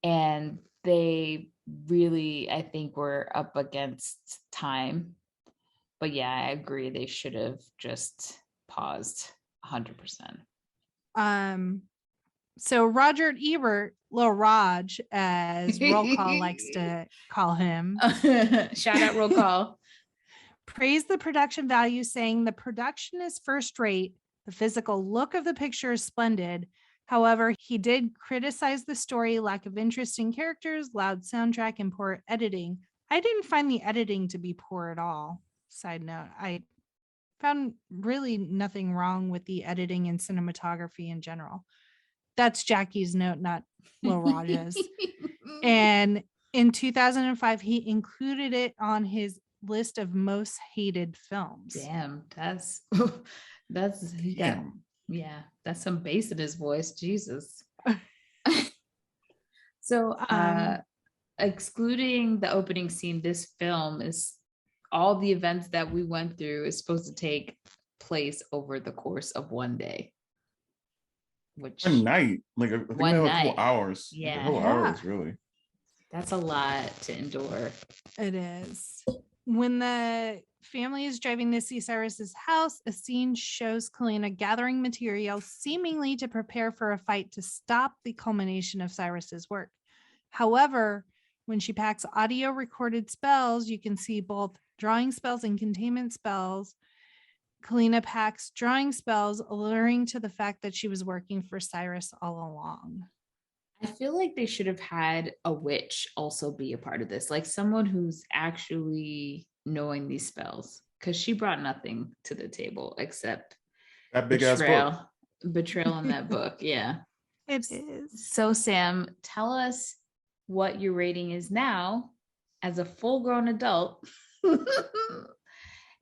and they really, I think, were up against time. But yeah, I agree. They should have just paused 100%. So Roger Ebert, Lil Raj, as Roll Call likes to call him. Shout out Roll Call. Praised the production value, saying the production is first rate. The physical look of the picture is splendid. However, he did criticize the story, lack of interest in characters, loud soundtrack, and poor editing. I didn't find the editing to be poor at all. Side note, I found really nothing wrong with the editing and cinematography in general. That's Jackie's note, not Lil Raj's. And in 2005, he included it on his list of most hated films. Damn, that's Damn. Yeah, that's some bass in his voice. Jesus. So, excluding the opening scene, this film is all the events that we went through is supposed to take place over the course of one day. Which One night, like I think One they have a night. couple hours. Yeah. Like a couple hours, really. that's a lot to endure. It is. When the family is driving to see Cyrus's house, a scene shows Kalina gathering materials seemingly to prepare for a fight to stop the culmination of Cyrus's work. However, when she packs audio recorded spells, you can see both drawing spells and containment spells. Kalina packs drawing spells, alluring to the fact that she was working for Cyrus all along. I feel like they should have had a witch also be a part of this, like someone who's actually knowing these spells, because she brought nothing to the table except That big ass book. betrayal in that book. Yeah. It is. So Sam, tell us what your rating is now as a full-grown adult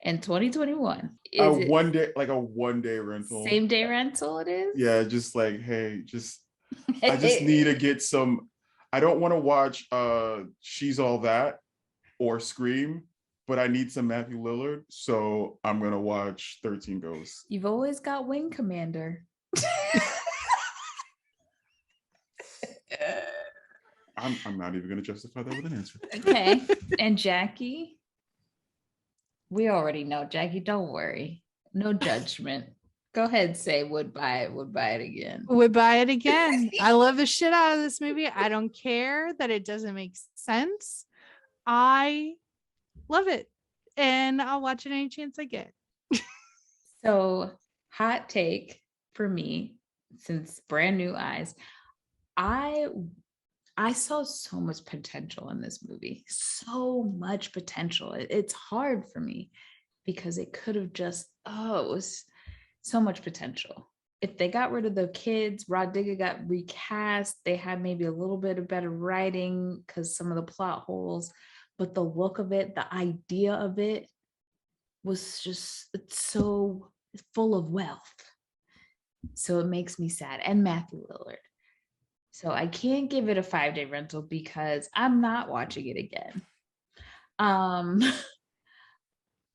in 2021. Is it One day, like a 1 day rental. same day rental it is? Yeah, just like, hey, I just need to get some. I don't want to watch She's All That or Scream, but I need some Matthew Lillard, so I'm gonna watch 13 Ghosts. You've always got Wing Commander. I'm not even gonna justify that with an answer. Okay. And Jackie? We already know, Jackie, don't worry. No judgment. Go ahead, say would buy it again. Would buy it again. I love the shit out of this movie. I don't care that it doesn't make sense. I love it. And I'll watch it any chance I get. So, hot take for me, since brand new eyes, I saw so much potential in this movie. So much potential. It's hard for me because it could have just, it was so much potential. If they got rid of the kids, Rah Diggah got recast, they had maybe a little bit of better writing because some of the plot holes, but the look of it, the idea of it was just, it's so full of wealth. So it makes me sad. And Matthew Lillard. So I can't give it a 5-day rental because I'm not watching it again.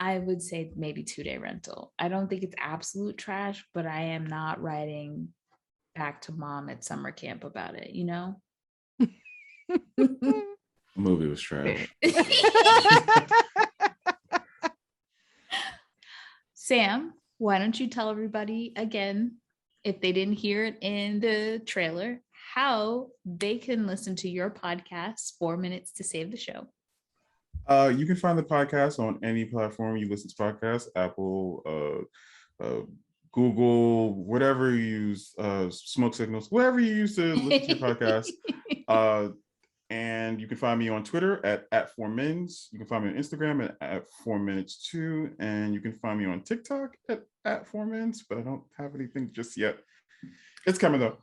I would say maybe 2-day rental. I don't think it's absolute trash, but I am not writing back to mom at summer camp about it, you know? The movie was trash. Sam, why don't you tell everybody again, if they didn't hear it in the trailer, how they can listen to your podcast, 4 Minutes to Save the Show? You can find the podcast on any platform you listen to podcasts, Apple, Google, whatever you use, smoke signals, whatever you use to listen to your podcast. And you can find me on Twitter at 4mins. You can find me on Instagram at 4minutes2. And you can find me on TikTok at 4mins, but I don't have anything just yet. It's coming though.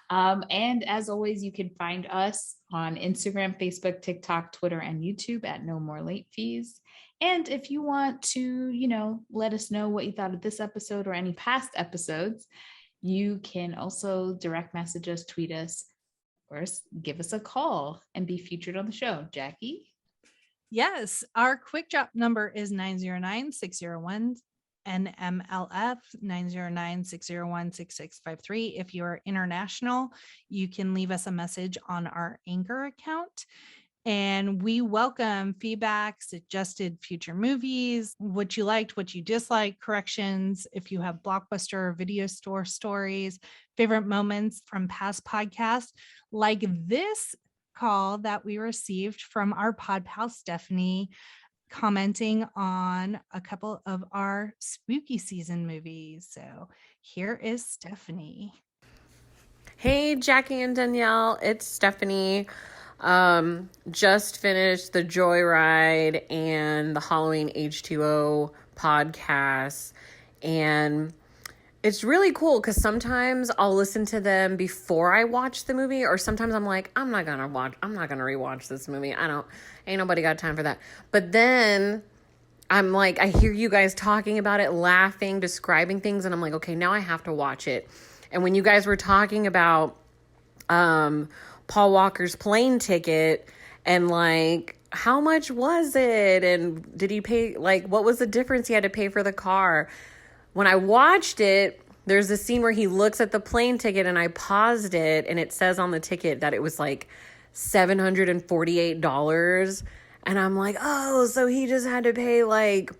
And as always, you can find us on Instagram, Facebook, TikTok, Twitter, and YouTube at No More Late Fees. And if you want to, let us know what you thought of this episode or any past episodes, you can also direct message us, tweet us, or give us a call and be featured on the show. Jackie? Yes, our quick drop number is 909-601 NMLF 909-601-6653. If you're international, you can leave us a message on our Anchor account. And we welcome feedback, suggested future movies, what you liked, what you disliked, corrections. If you have Blockbuster or video store stories, favorite moments from past podcasts, like this call that we received from our pod pal, Stephanie, commenting on a couple of our spooky season movies. So here is Stephanie. Hey, Jackie and Danielle, it's Stephanie. Just finished the Joyride and the Halloween H2O podcast, and it's really cool because sometimes I'll listen to them before I watch the movie, or sometimes I'm like, I'm not gonna rewatch this movie. Ain't nobody got time for that. But then I'm like, I hear you guys talking about it, laughing, describing things, and I'm like, okay, now I have to watch it. And when you guys were talking about Paul Walker's plane ticket and like how much was it, and did he pay, like what was the difference he had to pay for the car? When I watched it, there's a scene where he looks at the plane ticket, and I paused it, and it says on the ticket that it was like $748. And I'm like, oh, so he just had to pay like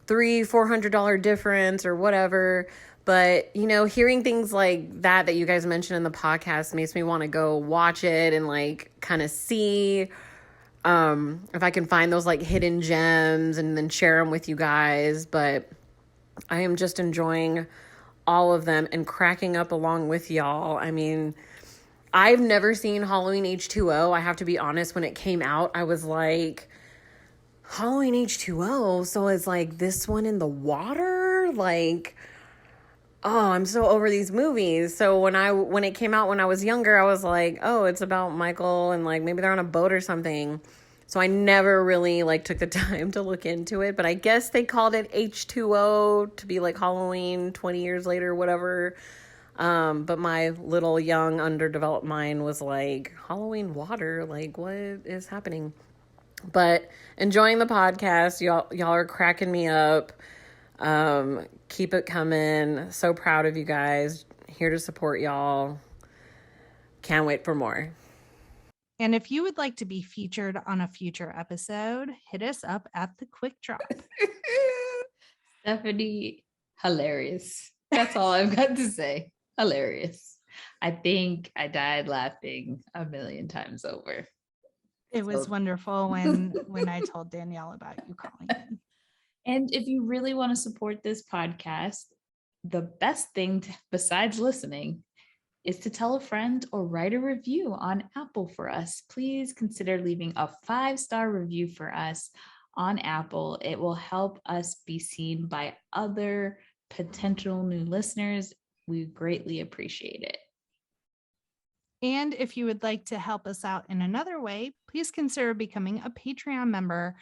$400 difference or whatever. But, you know, hearing things like that you guys mentioned in the podcast makes me want to go watch it and like kind of see if I can find those like hidden gems and then share them with you guys. But I am just enjoying all of them and cracking up along with y'all. I mean, I've never seen Halloween H2O. I have to be honest, when it came out, I was like, Halloween H2O? So it's like this one in the water? Like, oh, I'm so over these movies. So when it came out when I was younger, I was like, oh, it's about Michael and like maybe they're on a boat or something. So I never really like took the time to look into it, but I guess they called it H2O to be like Halloween 20 years later, whatever. But my little young underdeveloped mind was like, Halloween water, like what is happening? But enjoying the podcast. Y'all are cracking me up. Keep it coming. So proud of you guys. Here to support y'all. Can't wait for more. And if you would like to be featured on a future episode, hit us up at the Quick Drop. Stephanie, hilarious. That's all I've got to say. Hilarious. I think I died laughing a million times over. It was wonderful when I told Danielle about you calling in. And if you really want to support this podcast, the best thing besides listening is to tell a friend or write a review on Apple for us. Please consider leaving a 5-star review for us on Apple. It will help us be seen by other potential new listeners. We greatly appreciate it. And if you would like to help us out in another way, please consider becoming a Patreon member.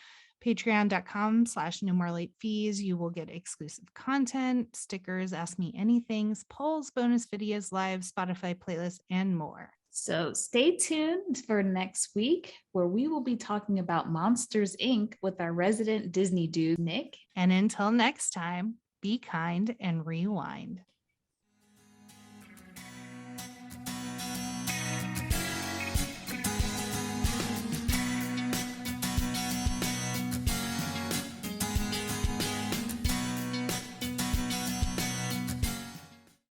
Patreon.com/NoMoreLateFees. You will get exclusive content, stickers, Ask Me Anythings, polls, bonus videos, live Spotify playlists, and more. So stay tuned for next week, where we will be talking about Monsters, Inc. with our resident Disney dude, Nick. And until next time, be kind and rewind.